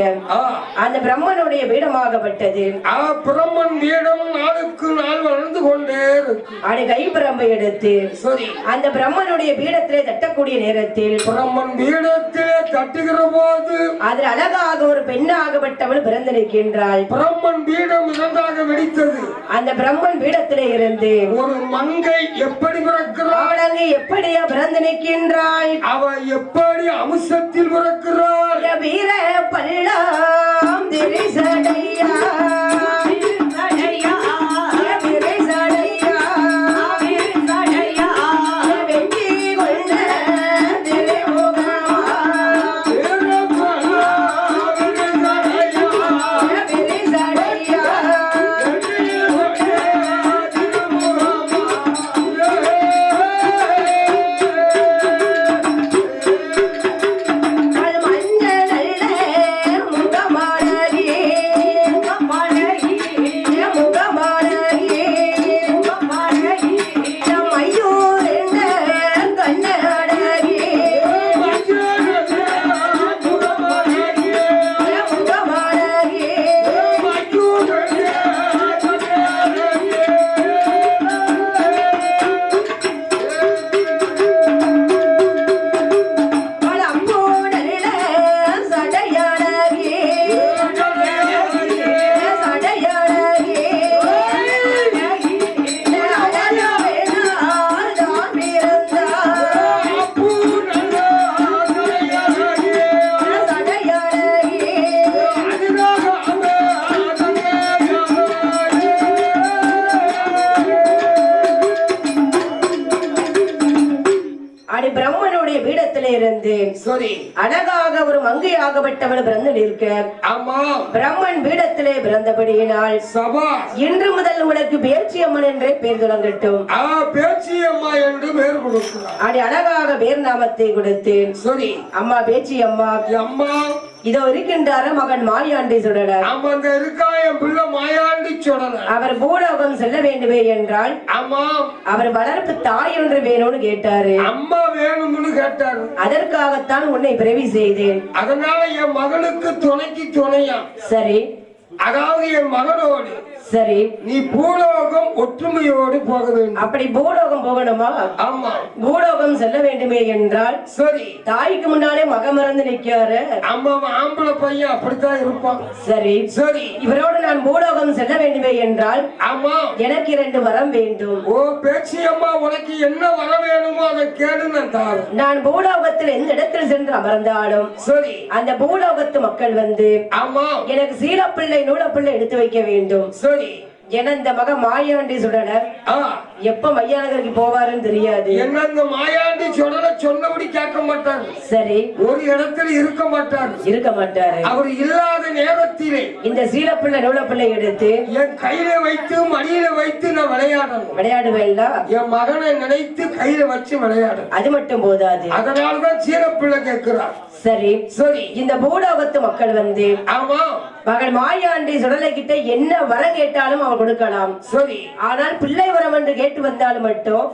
அந்த பிரம்மனுடைய பீடமாகப்பட்டது. பிரம்மன் பீடம் நாளுக்கு நாள் வளர்ந்து கொண்டே இருக்கு. அதை கைப்பிரம்பை எடுத்து சரி அந்த பிரம்மனுடைய பீடத்திலே தட்டக்கூடிய நேரத்தில் பிரம்மன் பீடத்திலே தட்டுகிற போது அதில் அழகாக ஒரு பெண்ணாகப்பட்டவள் பிறந்து நிற்கின்றாள். பிரம்மன் பீடம் இரண்டாக வெடித்தது. அந்த பிரம்மன் பீடத்திலே இருந்து ஒரு மங்கை எப்படி பிறக்கிறாள்? அவள் அங்கே எப்படியா பிறந்து நிற்கின்றாள்? அவ எப்படி அம்சத்தில் பிறக்கிறாள்? வீர பல்லாம் திரிசடையா அழகாக ஒரு மங்கையாகப்பட்டவள் பிறந்து நிற்க. ஆமா, பிரம்மன் பீடத்திலே பிறந்தபடியினால் சபா இன்று முதல் உனக்கு பேர்ச்சி அம்மன் என்றே பேர் தொடங்கட்டும். பேச்சி அம்மா என்று பேர் கொடுக்கிறார். அப்படி அழகாக பேர் நாமத்தை கொடுத்து சரி அம்மா பேச்சி அம்மா அம்மா இதோ இருக்கின்றார மகன் மாயாண்டி சுடலர். அங்க இருக்கா என் பிள்ளை மாயாண்டி சுடலர். அவர் பூலோகம் செல்ல வேண்டுமே என்றால் ஆமா அவர் வளர்ப்பு தாய் ஒன்று வேணும்னு கேட்டாரு. அம்மா வேணும்னு கேட்டாரு. அதற்காகத்தான் உன்னை பிறவி செய்தேன். அதனால என் மகனுக்கு துணைக்கு துணையா. சரி, அதாவது என் மகனோடு சரி நீ பூலோகம் ஒற்றுமையோடு போக வேண்டும். அப்படி பூலோகம் போகணுமா? ஆமா, பூலோகம் செல்ல வேண்டுமே என்றால் சரி தாய்க்கு முன்னாலே மகன் மறந்து நிற்காரு. அம்மா ஆம்பளை பையன் அப்படித்தான் இருப்பான். சரி சரி, இவரோடு நான் பூலோகம் செல்ல வேண்டுமே என்றால் ஆமா எனக்கு 2 வரம் வேண்டும். ஓ பேச்சி அம்மா, உனக்கு என்ன வர வேணுமோ அதை கேடு நான் தாரு. நான் பூலோகத்தில் எந்த இடத்தில் சென்று அமர்ந்தாலும் சரி அந்த பூலோகத்து மக்கள் வந்து ஆமா எனக்கு சீலப்பிள்ளை நூலப்பிள்ளை எடுத்து வைக்க வேண்டும். சரி, என இந்த மகன் மாயாண்டி சுடலர் எப்ப மையானகருக்கு போவாருன்னு தெரியாது. என்ன இந்த மாயாண்டி சுடல சொன்னபடி கேட்க மாட்டாரு. சரி, ஒரு இடத்துல இருக்க மாட்டாரு. அவர் இல்லாத நேரத்திலே இந்த சீலப்பிள்ளை நூலப்பிள்ளை எடுத்து என் கையில வைத்து மடியில வைத்து நான் விளையாடுவேன். என் மகனை நினைத்து கையில வச்சு விளையாடு. அது மட்டும் போதாது, அதனாலதான் சீலப்பிள்ளை கேட்கிறார். சரி சரி, இந்த பூலோகத்து மக்கள் வந்து ஆமா மகள் மாயாண்டி சுடலை கிட்ட என்ன வரம் கேட்டாலும் அவன் கொடுக்கலாம். சரி, ஆனால் பிள்ளை வரம் என்று கேட்டு வந்தாலும் மட்டும்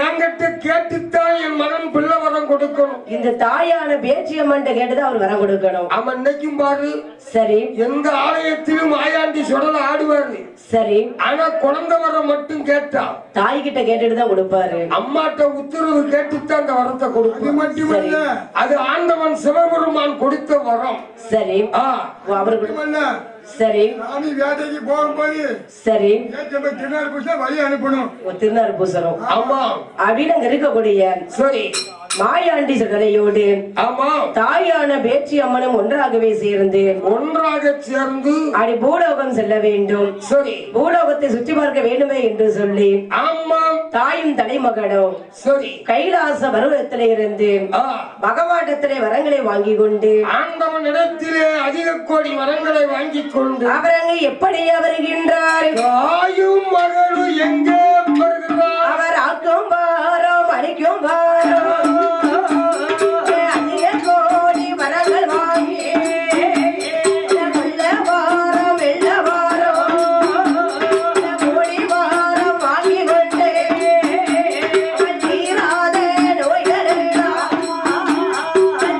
என்கிட்ட கேட்டுத்தான் என் மகன் பிள்ளை வரம் கொடுக்கணும். இந்த தாயான பேச்சியம்மன் கேட்டுதான் அவர் வரம் கொடுக்கணும். அவன் இன்னைக்கும் பாரு, சரி எந்த ஆலயத்திலும் மாயாண்டி சுடல ஆடுவாரு. சரி, ஆனா குழந்தை வரம் மட்டும் கேட்டா தாய் கிட்ட கேட்டுட்டு தான் கொடுப்பாரு. அம்மாட்ட உத்தரவு கேட்டுத்தான் அந்த வரத்தை கொடுக்கும். மட்டுமல்ல, அது ஆண்டவன் சிவபெருமான் கொடுத்த வரம். சரி, அவருக்கு சரி சாமி வேட்டைக்கு போகும்போது சரி திருநாள் பூசை வழி அனுப்பணும். திருநாறு பூசணும். ஆமா அப்படின்னு அங்க இருக்கக்கூடிய சரி மாயாண்டி சுடலையோடு ஆமா தாயான பேச்சி அம்மனும் ஒன்றாகவே சேர்ந்து ஒன்றாக சேர்ந்து அடி பூலோகம் செல்ல வேண்டும். சரி பூலோகத்தை சுற்றி பார்க்க வேண்டுமே என்று சொல்லி ஆமா தாயும் தலைமகனும் சரி கைலாச பருவத்திலே இருந்து பகவானிடத்திலே வரங்களை வாங்கி கொண்டு ஆண்டவனிடத்திலே அதிக கோடி வரங்களை வாங்கி கொண்டு அவர் அங்கு எப்படி வருகின்றார்? தாயும் மகளும் எங்கே வருகிறார்? அவர் ஆக்கும் வாரம் அடிக்கும் வாரம் அதிக கோடி வரங்கள் வாங்கி வெள்ள வாரம் வெள்ள வாரம் கோடி வாரம் வாங்கி கொண்டு தீராத நோய்களெல்லாம்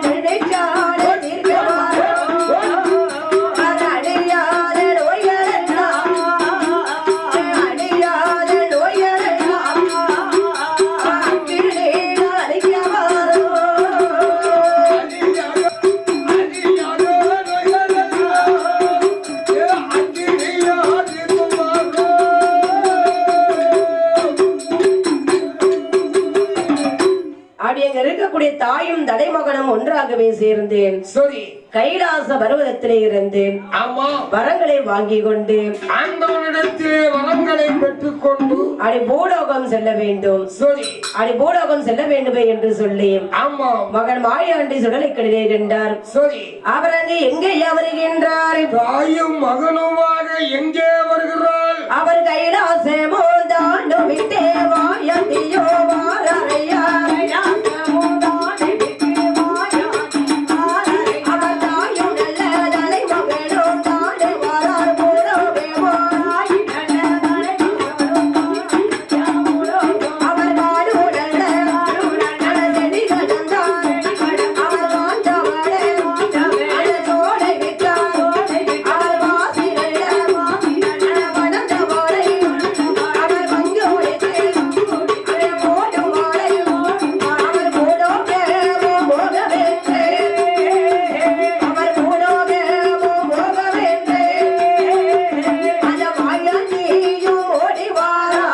நினைச்சாலே தீர்க்க வாரம் அடியாத நோய்களெல்லாம் அடியாத நோய்களெல்லாம் அக்கிலேனா அடிக்க வாரம் அப்படி அங்க இருக்கக்கூடிய தாயும் தலைமகனும் ஒன்றாகவே சேர்ந்து சரி கைலாச பர்வதத்திலே இருந்து ஆமா வரங்களை வாங்கி கொண்டு ஆண்டவனிடத்திலே வரங்களை பெற்றுக்கொண்டு அடி பூலோகம் செல்ல வேண்டும். சரி அடி பூலோகம் செல்ல வேண்டுமே என்று சொல்லி ஆமா மகன் மாயாண்டி சுடலைக்கடிலே கண்டார். சரி அவர் அங்கு எங்கேயா வருகின்றார்? தாயும் மகனுமாக எங்கே வருகிறாள்? அவர் கைலாசமோ தாண்டு விட்டே மாயாண்டியோ வாரையா அவர் தாயும் நல்ல தலைமகனும் தாண்டு வாரார் பூலோகமோ அவர் நாடு நல்ல செடிகள் தந்தார். அவர் வாழ்ந்தவளே அந்த சோலை விட்டார். அவர் வாசி நல்ல வளர்ந்தவளை அவர் பங்கு உடைத்து அவர் போடும் வாழை அவர் பூலோகமோ மோகவேற்றே அவர் பூலோகமோ மோகவேற்றே அந்த மாயாண்டியும் ஓடி வாரா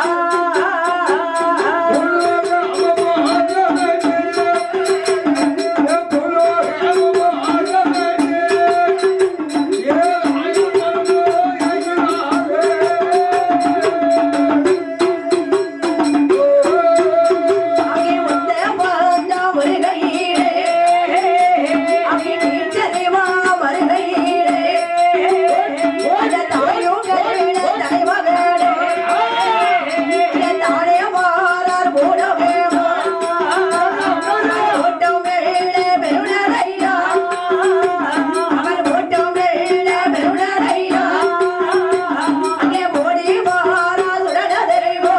அங்கே முத்த பாந்த வருகையிலே அங்கே நீச்சலிவா வருகையிலே அந்த தாயோகளே தலைமகளே தானே வாரார் பூலோகமோ ஓட்டம் மேலே பெருணரையா அவர் ஓட்டம் மேலே பெருணரையா அங்கே ஓடி வாரா சுடலதேவோ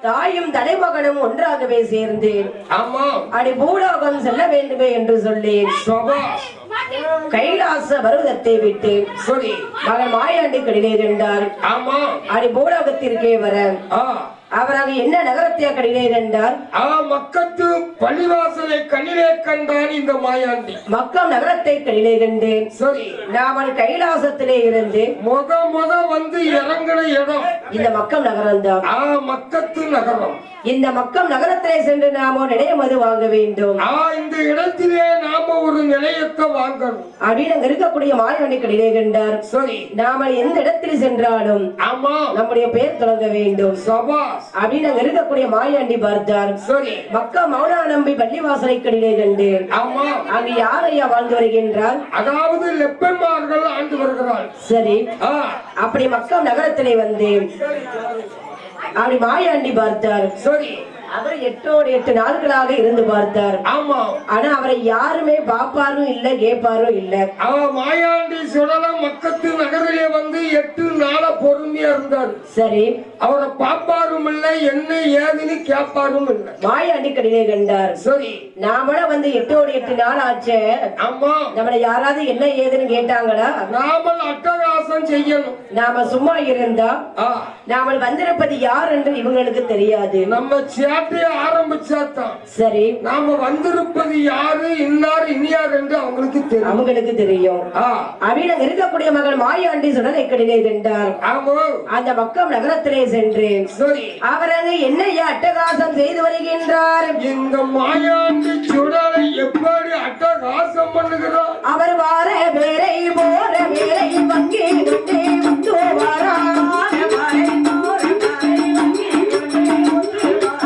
தாயும் தலைமகனும் ஒன்றாகவே சேர்ந்து ஆமா அடி பூலோகம் செல்ல வேண்டுமே என்று சொல்லி சபாஷ் கைலாச பருவதத்தை விட்டு சரி மகன் மாயாண்டி கடிலே கண்டார். ஆமா அடி பூலோகத்திற்கே வர ஆ அவராக என்ன நகரத்தை கடிலே கண்டார்? மக்கத்து பள்ளிவாசலை கண்ணிலே கண்டான் இந்த மாயாண்டி. மக்கள் நகரத்தை கடிலே கண்டேன். சரி நாமல் கைலாசத்திலே இருந்து முத வந்து இறங்கின இடம் இந்த மக்கள் நகரம் தான். மக்கத்து நகரம். இந்த மக்கள் நகரத்திலே சென்று நாம நிலையமது வாங்க வேண்டும். இந்த இடத்திலே நாம ஒரு நிலையத்தை வாங்கணும் அப்படின்னு அங்க இருக்கக்கூடிய மாயாண்டி கடிலே கண்டார். சரி நாம எந்த இடத்தில் சென்றாலும் ஆமா நம்முடைய பெயர் தொடங்க வேண்டும் சபாஷ் அப்படின்னு அங்க இருக்கக்கூடிய மாயாண்டி பார்த்தார். சரி மக்கா மௌனா நம்பி பள்ளிவாசலை கடிலே கண்டு ஆமா அங்கு யார் ஐயா வாழ்ந்து வருகின்றார்? அதாவது லெப்பன்மார்கள் ஆண்டு வருகிறாள். சரி அப்படி மக்கள் நகரத்திலே வந்து அப்படி மாயாண்டி பார்த்தார். சரி அவர் 8 நாட்களாக இருந்து பார்த்தார். ஆமா. ஆனா அவரை யாருமே பாப்பாரும் இல்ல கேப்பாரும் இல்ல. அவன் மாயாண்டி சுடல மக்கத்து நகரிலே வந்து 8 நாளா பொறுமையா இருந்தார். சரி. அவரை பாப்பாரும் இல்ல, என்ன ஏதுன்னு கேட்பாரும் இல்ல. மாயாண்டி கடிலே கண்டார். சரி. நாமள வந்து 8 நாள் ஆச்சு. ஆமா. நம்மள யாராவது என்ன ஏதுன்னு கேட்டாங்களா? நாம அட்டகாசம் செய்யணும். நாம சும்மா இருந்தா நாம வந்திருப்பது யார் என்று இவங்களுக்கு தெரியாது. நம்ம சேட்டையை ஆரம்பிச்சாதான் சரி நாம வந்திருப்பது யாரு, இன்னார் இனியார் என்று அவங்களுக்கு தெரியும். அவங்களுக்கு தெரியும். அவிட இருக்கக்கூடிய மகள் மாயாண்டி சுடலை கடிலே சென்றார். அந்த மக்கள் நகரத்திலே சென்று அவரது என்னையா அட்டகாசம் செய்து வருகின்றார். இந்த மாயாண்டி சுடலை எப்படி அட்டகாசம் பண்ணுகிறார்? அவர் வார வேலை போற வேலை வங்கி கொண்டே வந்து வாரா.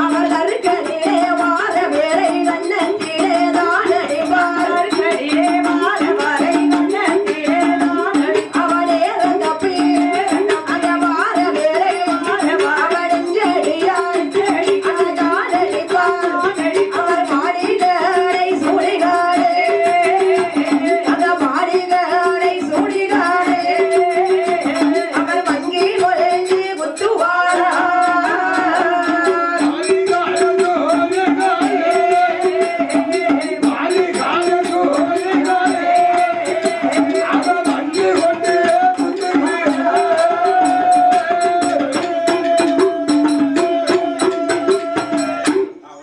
அவர் கருக்கடிலே வார வேலை கண்ணத்திலே தான் அடிப்பார். அவளே தப்பி அந்த வார வேலை அவடிஞ்சடியார் அந்த காலடிப்பார். அவர் மாடிகளை சூழிகாடு அந்த மாடிகளை சூழிகாடு அவர் வங்கி ஒழிஞ்சி குத்துவாரா.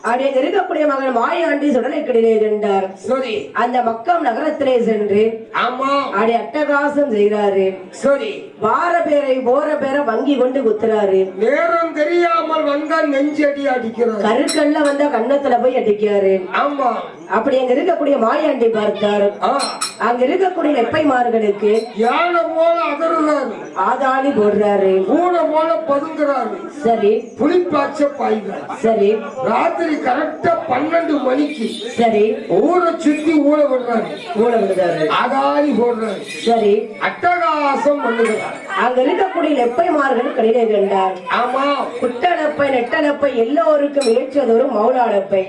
அப்படியே இருக்கக்கூடிய மகன் மாயாண்டி சுடலை கடிலே சென்றார். சரி. அந்த மக்கள் நகரத்திலே சென்று அப்படி அட்டகாசம் செய்கிறாரு. சரி. வார பேரை போற பேரை வங்கி கொண்டு குத்துறாரு. நேரம் தெரியாமல் வந்தா நெஞ்சடி அடிக்கிறார். கருக்கல்ல வந்தா கண்ணத்துல போய் அடிக்காரு. ஆமா. அப்படி அங்க இருக்கக்கூடிய மாயாண்டி பார்த்தார். அங்க இருக்கக்கூடிய நெப்பைமார்களுக்கு யானை போல அதறுறாரு, ஆதாளி போடுறாரு, பூனை போல பதுங்குறாரு. சரி. புலிப்பாச்ச பாய்கிறார். சரி. ராத்திரி கரெக்டா 12 மணிக்கு சரி ஊரை சுத்தி ஊழ விடுறாரு. ஊழ விடுறாரு, ஆதாளி போடுறாரு. சரி. அட்டகாசம் பண்ணுகிறார். அங்க இருக்கக்கூடிய நெப்பைமார்கள் கடிலே கண்டார். ஆமா. குட்டனப்பை நெட்டனப்பை எல்லோருக்கும் ஏற்றதொரு மௌனானப்பை.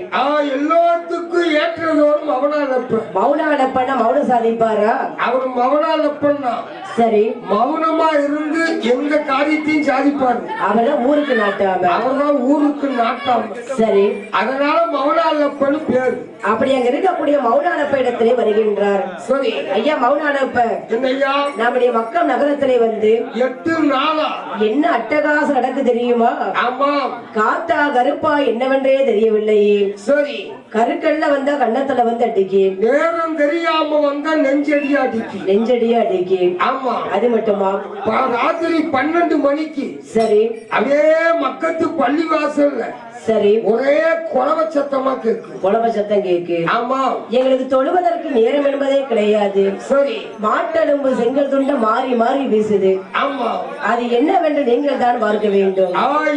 எல்லாத்துக்கும் ஏற்றதோறும் மௌனாலப்ப. மௌனானப்பன்னா மௌன சாதிப்பாரா? அவர் மௌனாலப்பன்னா சரி. மௌனமா இருந்து எந்த காரியத்தையும் சாதிப்பாரு. அவர்தான் ஊருக்கு நாட்டாம. அவர்தான் ஊருக்கு நாட்டாம. சரி. அதனால மௌனாலப்பன்னு பேரு. அப்படி அங்க இருக்கக்கூடிய மௌனானப்ப இடத்திலே வருகின்றார். சரி. ஐயா மௌனானப்ப, என்னையா நம்முடைய மக்கள் நகரத்திலே வந்து 8 நாளா என்ன அட்டகாசம் நடக்கு தெரியுமா? ஆமா. காத்தா கருப்பா என்னவென்றே தெரியவில்லையே. சரி. கருக்கல்ல வந்தா கண்ணத்துல வந்து அடிக்கி, நேரம் தெரியாம வந்தா நெஞ்சடியா அடிக்கி, நெஞ்சடியா அடிக்கி. ஆமா. அது மட்டுமா? ராத்திரி 12 மணிக்கு சரி அதே மக்கத்து பள்ளிவாசல்ல சரி ஒரே குழவ சத்தமா கேக்கு. குழவ சத்தம் கேக்கு. ஆமா. எங்களுக்கு தொழுவதற்கு நேரம் என்பதே கிடையாது. சரி. மாட்டெலும்பு செங்கல் துண்ட மாறி மாறி வீசுது. ஆமா. அது என்னவென்று நீங்கள் தான் பார்க்க வேண்டும்.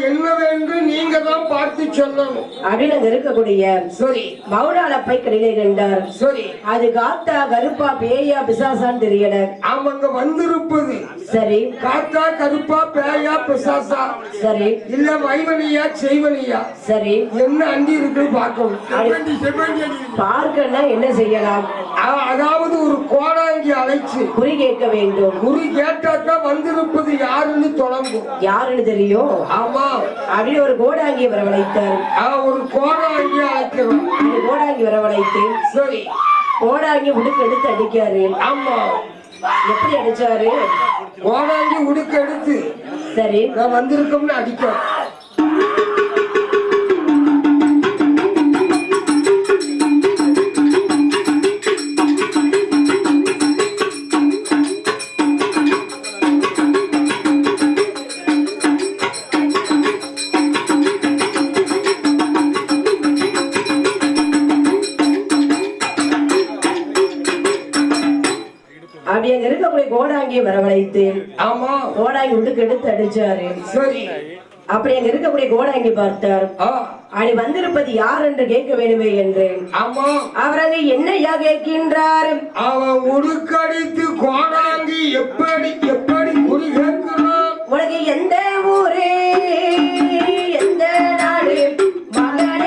என்னவென்று நீங்க தான் பார்த்து சொல்லணும் அப்படின்னு அங்க இருக்கக்கூடிய சரி மௌனாலப்பை கடிலே கண்டார். சரி. அது காத்தா கருப்பா பேயா பிசாசான்னு தெரியல. அவங்க வந்திருப்பது சரி காத்தா கருப்பா பேயா பிசாசா, சரி இல்ல வைவனியா செய்வனியா, சரி என்ன அண்டி இருக்கு பார்க்கணும். பார்க்கன்னா என்ன செய்யலாம்? அதாவது ஒரு கோடாங்கி அழைச்சு குறி கேட்க வேண்டும். குறி கேட்டாதான் வந்திருப்பது யாருன்னு தொடங்கும். யாருன்னு தெரியும். ஆமா. அப்படின்னு ஒரு கோடாங்கியை வரவழைத்தார். ஒரு கோடாங்கி அழைக்கிறோம். கோடாங்கி வரவழைத்து சரி கோடாங்கி உடுக்கு எடுத்து அடிக்காரு. ஆமா. எப்படி அடிச்சாரு? கோடாங்கி உடுக்க எடுத்து சரி நான் வந்திருக்கோம்னு அடிக்க. அப்படி அங்க இருக்கக்கூடிய கோடாங்கியை வரவழைத்து ஆமா கோடாங்கி உடுக்கு எடுத்து அடிச்சாரு. சரி. அப்படி அங்க இருக்கக்கூடிய கோடாங்கி பார்த்தார். அப்படி வந்திருப்பது யார் என்று கேட்க வேண்டுமே என்று. ஆமா. அவரது என்னையா கேட்கின்றார்? அவன் உடுக்கடித்து கோடாங்கி எப்படி எப்படி குறி கேட்கிறான்? உனக்கு எந்த ஊரு எந்த நாடு மகன்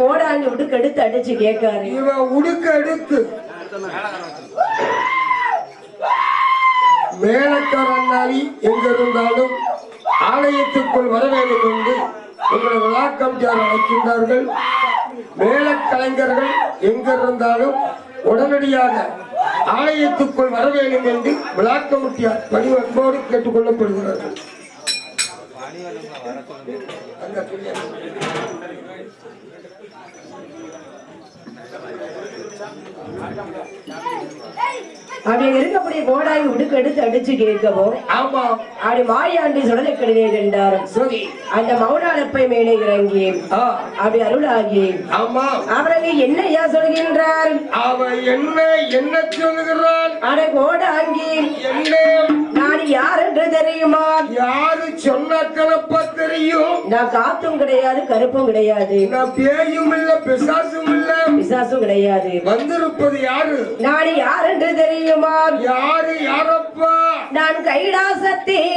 கோடாங்கி உடுக்கு எடுத்து அடிச்சு கேட்காரு. இவன் உடுக்க எடுத்து மேலக்காரண்ணாவி எங்க இருந்தாலும் ஆலயத்துக்குள் வர வேண்டும் என்று உங்களை விழாக்கமிட்டியார் அழைக்கின்றார்கள். மேலக்கலைஞர்கள் எங்க இருந்தாலும் உடனடியாக ஆலயத்துக்குள் வர வேண்டும் என்று விழாக்கமிட்டியார் பணிவன்போடு கேட்டுக்கொள்ளப்படுகிறார்கள். அப்படி இருக்கக்கூடிய கோடாங்கி உடுக்கு எடுத்து அடிச்சு கேட்கவும் ஆமா அப்படி மாயாண்டி சுடலை கடிதே கண்டார். சரி அந்த மௌனாலப்பை மேலே இறங்கி அப்படி அருளாகி ஆமா அவரங்க என்னையா சொல்கின்றார்? அவன் என்ன சொல்லுகிறான்? அட கோடாங்கி என்ன நான் யார் என்று தெரியுமா? யாரு சொன்னப்ப தெரியும். நான் காத்தும் கிடையாது கருப்பும் கிடையாது. நான் பேயும் இல்ல பிசாசும் இல்ல பிசாசும் கிடையாது. வந்திருப்பது யாரு? நான் யார் என்று தெரியுமா? யாரு யாரப்பா? நான் கைலாசத்தில்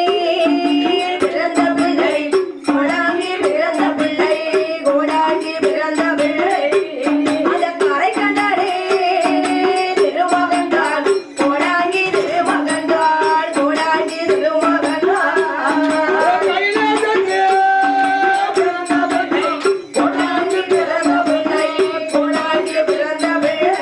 பிறந்த பிள்ளை, கோடாங்கி பிறந்த பிள்ளை, கோடாங்கி பிறந்த பிள்ளை. அந்த கரை கண்டாரே திருமகன்தான், கோடாங்கி திருமகன்தான், கோடாங்கி திருமகன்தான். கோடாங்கி பிறந்த பிள்ளை, கோடாங்கி பிறந்த பிள்ளை.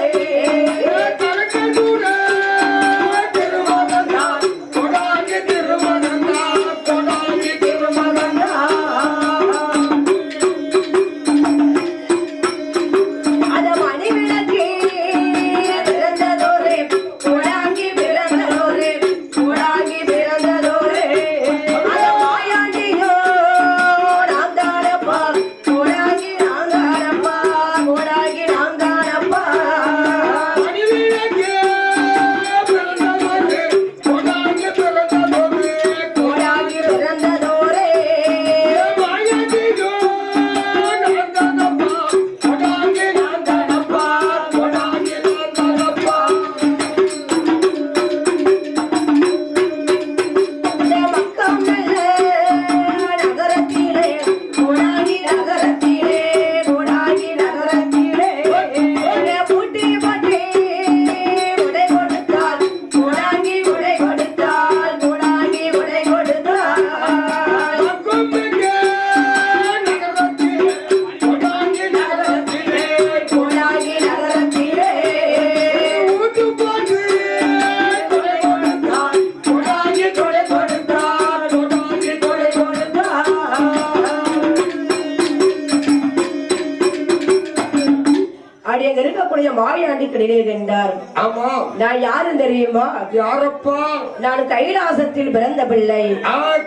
நான் யாரும் தெரியுமா? யாரப்பா? நான் கைலாசத்தில் பிறந்த பிள்ளை,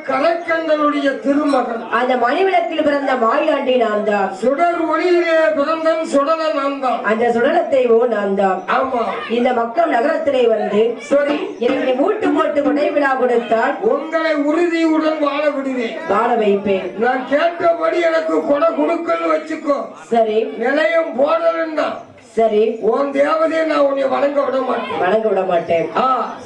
கலைக்கண்டனுடைய திருமகன். அந்த மணிவிளக்கில் பிறந்த மாயாண்டி நான் தான். சுடர் ஒளியிலே பிறந்தன் சுடல நான் தான். அந்த சுடலத்தை நான் தான். ஆமா இந்த மக்கள் நகரத்திலே வந்து சரி எனக்கு மூட்டு போட்டு கொடை விழா கொடுத்தால் உங்களை உறுதியுடன் வாழ விடுவேன், வாழ வைப்பேன். நான் கேட்டபடி எனக்கு கொடை கொடுக்கன்னு வச்சுக்கோ. சரி நிலையம் போடலன்னா சரி உன் தேவதையை நான் உன்னை வணங்க விட மாட்டேன்.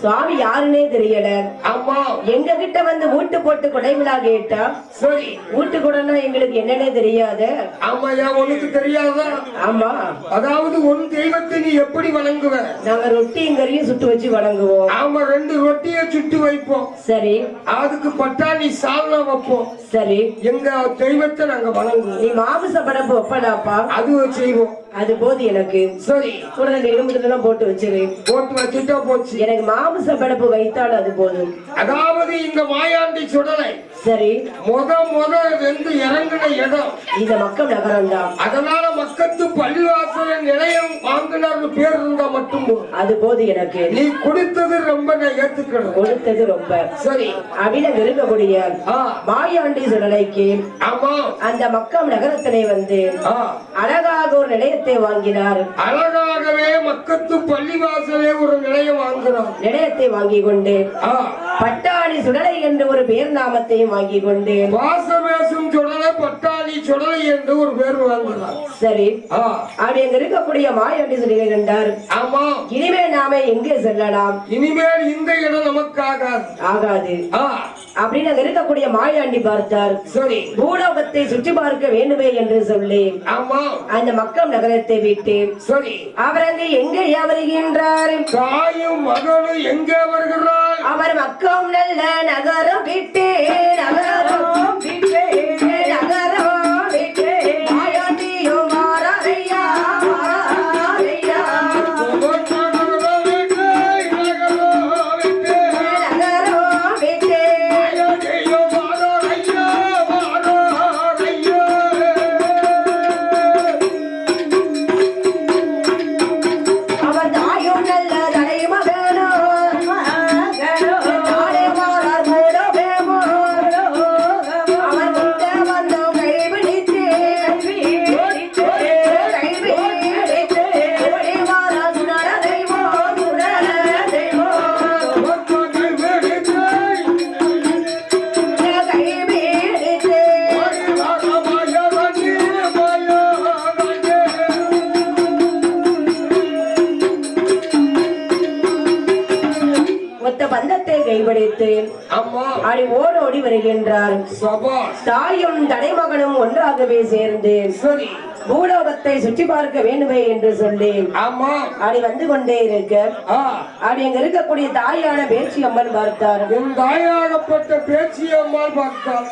சுவாமி யாருன்னே தெரியல. ஆமா எங்க கிட்ட வந்து வீட்டு போட்டு கொடை விழா கேட்டா சரி வீட்டு கூடனா எங்களுக்கு என்னன்னே தெரியாது. ஆமா ஏன் உனக்கு தெரியாதா? ஆமா அதாவது உன் தெய்வத்தை நீ எப்படி வணங்குவ? நாங்க ரொட்டியும் கறியும் சுட்டு வச்சு வணங்குவோம். ஆமா 2 ரொட்டியை சுட்டு வைப்போம். சரி அதுக்கு பட்டாணி சால்னா வைப்போம். சரி எங்க தெய்வத்தை நாங்க வணங்குவோம். நீ மாமிச படப்பு ஒப்படாப்பா அது செய்வோம். அது போது எனக்கு. சரி கூட 2 எலும்புலாம் போட்டு வச்சிரு. போட்டு வச்சுட்டா போச்சு. எனக்கு மாமிச படப்பு வைத்தால் அது போதும். அதாவது இந்த மாயாண்டி சுடலை சரி முத வெந்து இறங்கின இடம் இந்த மக்கள் நகரம் தான். அதனால மக்கத்து பள்ளிவாசல நிலையம் வாங்கினார்னு பேர் இருந்தா மட்டும் அது போது எனக்கு. நீ கொடுத்தது ரொம்ப நான் ஏத்துக்கணும். கொடுத்தது ரொம்ப சரி அவில விரும்பக்கூடிய மாயாண்டி சுடலைக்கு ஆமா அந்த மக்கள் நகரத்திலே வந்து அழகாக ஒரு நிலையத்தை வாங்கினார். அழகாகவே மக்கத்து பள்ளிவாசலே ஒரு நிலையம் வாங்கினார். நிலையத்தை வாங்கி கொண்டு பட்டாணி சுடலை என்று ஒரு பேர் நாமத்தையும் வாங்கி கொண்டு வாசமேசும் சுடலை பட்டாணி சுடலை என்று ஒரு பேர் வாங்குகிறார். சரி அப்படி அங்க இருக்கக்கூடிய மாயாண்டி சொல்லுகின்றார், ஆமா இனிமேல் நாம எங்கே செல்லலாம்? இனிமேல் இந்த இடம் நமக்கு ஆகாது அப்படின்னு அங்க இருக்கக்கூடிய மாயாண்டி பார்த்தார். சரி பூலோகத்தை சுற்றி பார்க்க வேண்டுமே என்று சொல்லி ஆமா அந்த மக்கள் நகரத்தை விட்டு சரி அவர் அங்கு எங்கே வருகின்றார்? தாயும் மகளும் எங்கே வருகிறார்? அவர் மக்கள் நல்ல நகரம் விட்டு நகரம் விட்டு நகரம் விட்டு மாயாண்டியும் மாறாரையா மாறாரையா நகரம் விட்டு அவர் தாயும் நல்ல தலைமகனோ நாளே மாறார் மூலமேமோ அவர் முந்த வந்தோம் கைபிடித்து கைபிடித்து ஓடி மாறா சுடர தெய்வம் சுடர தெய்வம் கைபிடித்து மொத்த பந்தத்தை கைபிடித்து அடி ஓடோடி வருகின்றார். தாயும் தடைமகனும் ஒன்றாகவே சேர்ந்து பூலோகத்தை சுற்றி பார்க்க வேண்டுமே என்று சொல்லி அடி வந்து கொண்டே இருக்க அடி அங்க இருக்கக்கூடிய தாயான பேச்சி அம்மன் பார்த்தார். என் தாயாகப்பட்ட பேச்சி அம்மாள் பார்த்தார்.